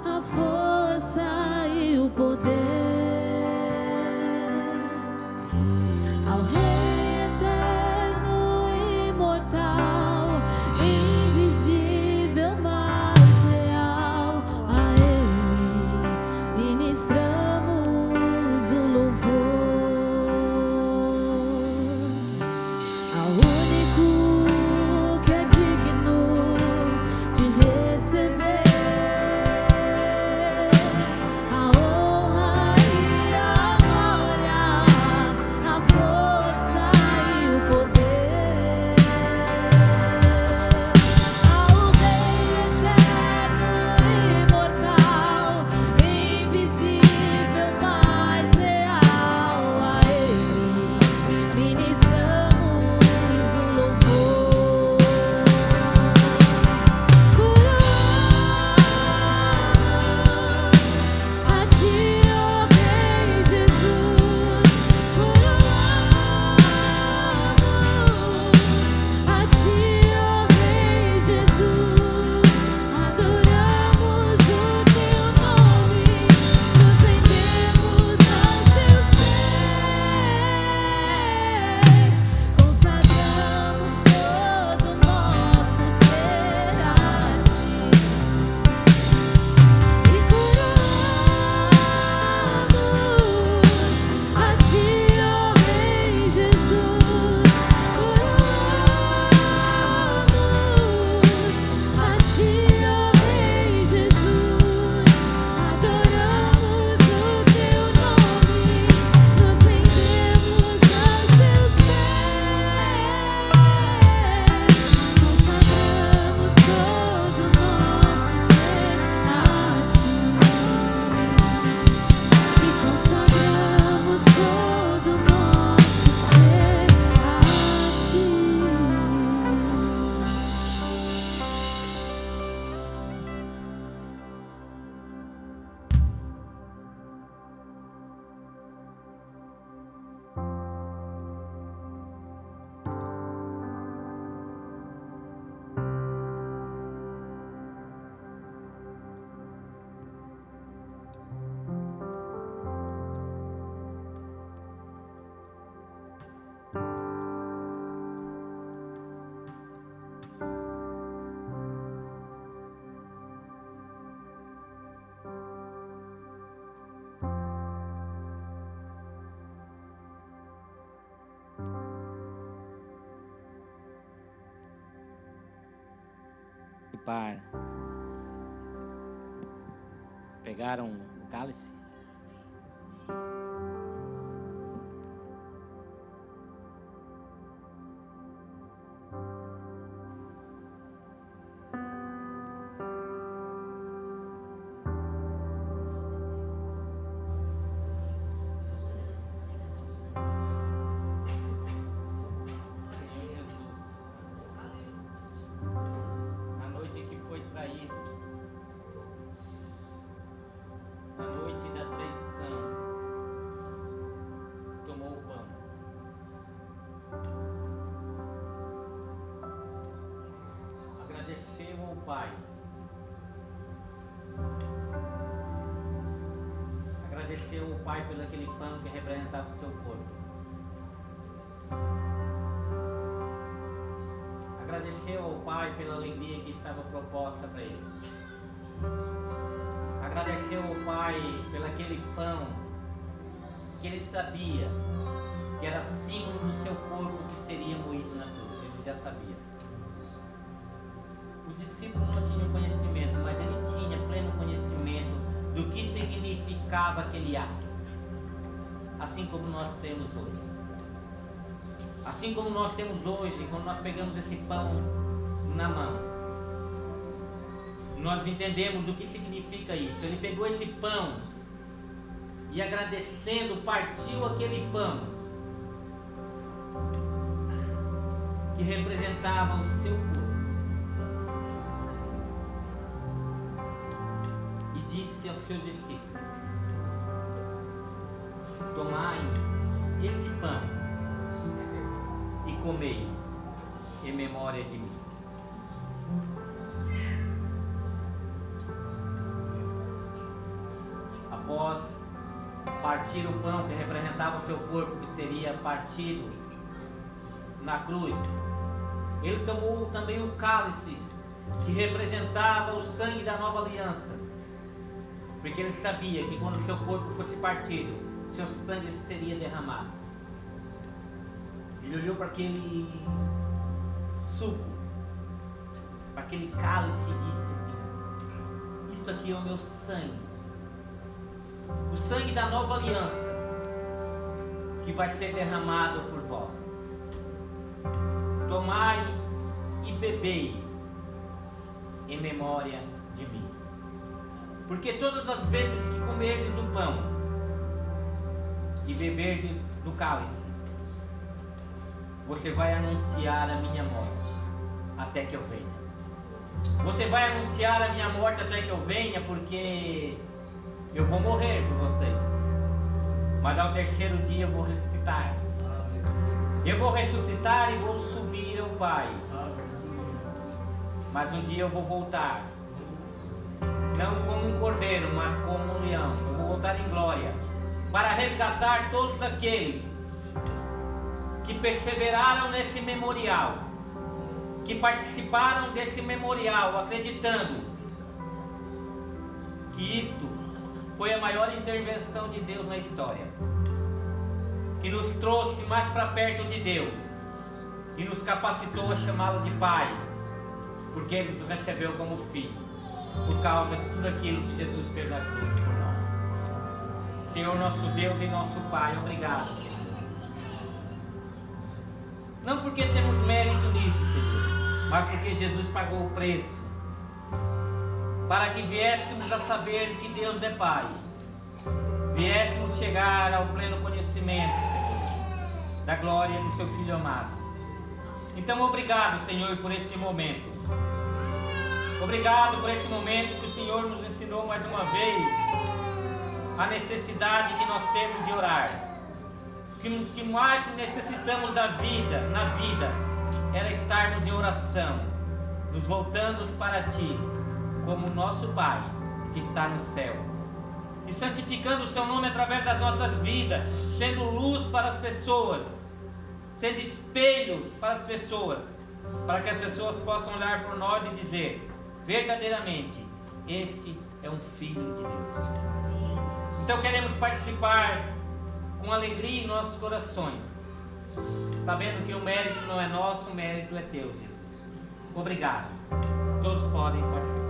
a força e o poder, ao Rei eterno, imortal, invisível, mas real, a Ele ministramos o louvor. Ao único que é digno de receber a honra e a glória, a força e o poder, ao Rei eterno, imortal, invisível, mas real, a Ele ministramos o louvor. Coroamos a Ti, ó Rei Jesus, coroamos a Ti, ó Rei Jesus, adoramos o Teu nome, nos rendemos aos Teus pés, consagramos todo o nosso ser a Ti e coroamos a Ti, ó Rei Jesus, coroamos a Ti, ó Rei Jesus, adoramos o Teu nome, nos rendemos aos Teus pés, consagramos todo o nosso ser a Ti e consagramos todo o nosso ser a Ti. E para. Pegaram o cálice? Senhor Jesus, na noite que foi traído, na noite da traição, tomou o pão. Agradeceu ao Pai. Agradeceu ao Pai pelo aquele pão que representava o seu corpo. Agradeceu ao Pai pela alegria que estava proposta para ele. Agradeceu ao Pai pelo aquele pão que ele sabia que era símbolo do seu corpo que seria moído na cruz. Ele já sabia. Os discípulos não tinham conhecimento, mas ele tinha pleno conhecimento do que significava aquele ato. Assim como nós temos hoje. Assim como nós temos hoje, quando nós pegamos esse pão na mão, nós entendemos do que significa isso. Ele pegou esse pão e agradecendo, partiu aquele pão que representava o seu corpo e disse aos seus discípulos: tomai este pão e comei em memória de mim. Após partir o pão que representava o seu corpo, que seria partido na cruz, ele tomou também o cálice que representava o sangue da nova aliança, porque ele sabia que quando o seu corpo fosse partido, seu sangue seria derramado. Ele olhou para aquele suco, para aquele cálice e disse assim: isto aqui é o meu sangue, o sangue da nova aliança, que vai ser derramado por vós. Tomai e bebei em memória de mim. Porque todas as vezes que comerdes do pão e beberdes do cálice, você vai anunciar a minha morte até que eu venha. Você vai anunciar a minha morte até que eu venha, porque eu vou morrer por vocês, mas ao terceiro dia eu vou ressuscitar. Eu vou ressuscitar e vou subir ao Pai. Mas um dia eu vou voltar, não como um cordeiro, mas como um leão. Eu vou voltar em glória, para resgatar todos aqueles que perseveraram nesse memorial, que participaram desse memorial, acreditando que isto foi a maior intervenção de Deus na história, que nos trouxe mais para perto de Deus e nos capacitou a chamá-lo de Pai, porque Ele nos recebeu como filho, por causa de tudo aquilo que Jesus fez na cruz por nós. Senhor, nosso Deus e nosso Pai, obrigado. Não porque temos mérito nisso, Senhor, mas porque Jesus pagou o preço, para que viéssemos a saber que Deus é Pai, viéssemos chegar ao pleno conhecimento, Senhor, da glória do Seu Filho amado. Então, obrigado, Senhor, por este momento. Obrigado por este momento que o Senhor nos ensinou mais uma vez a necessidade que nós temos de orar. Que mais necessitamos na vida, era estarmos em oração, nos voltando para Ti, como nosso Pai que está no céu, e santificando o Seu nome através das nossas vidas, sendo luz para as pessoas, sendo espelho para as pessoas, para que as pessoas possam olhar por nós e dizer: verdadeiramente, este é um filho de Deus. Então queremos participar com alegria em nossos corações, sabendo que o mérito não é nosso, o mérito é Teu, Jesus. Obrigado. Todos podem participar.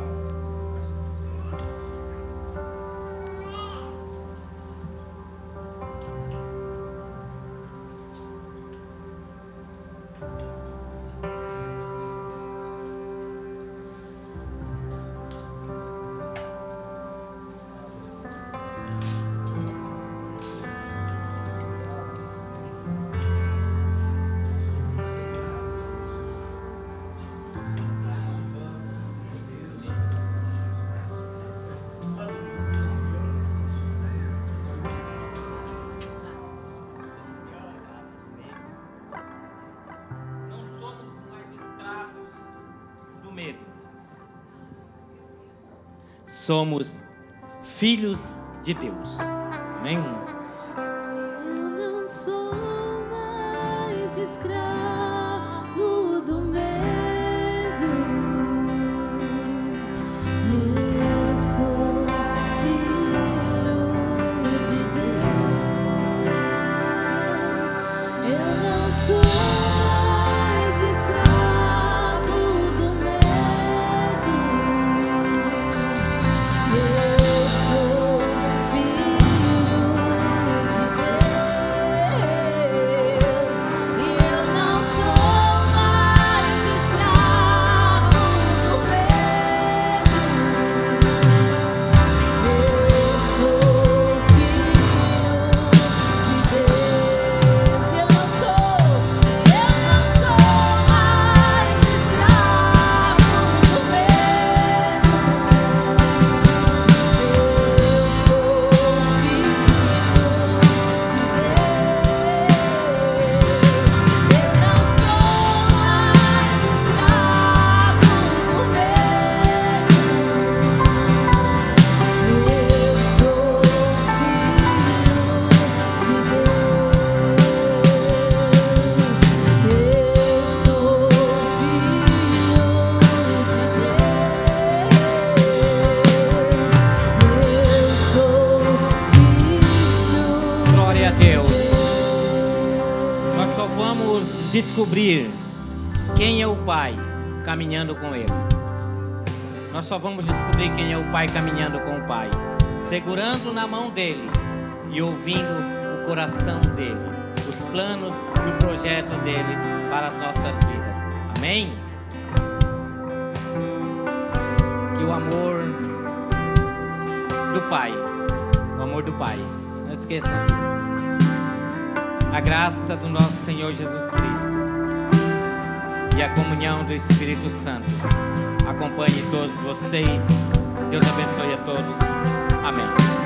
Somos filhos de Deus. Amém? Eu não sou mais escravo do medo. Eu sou filho de Deus. Eu não sou mais escravo do medo. Eu sou filho de Deus, e eu não sou mais escravo do medo. Eu sou filho de Deus, e eu não sou mais escravo do medo. vamos descobrir quem é o Pai caminhando com Ele. Nós só vamos descobrir quem é o Pai caminhando com o Pai, segurando na mão dele e ouvindo o coração dele, os planos e o projeto dele para as nossas vidas. Amém? Que o amor do Pai, não esqueçam disso. A graça do nosso Senhor Jesus Cristo e a comunhão do Espírito Santo acompanhe todos vocês. Deus abençoe a todos. Amém.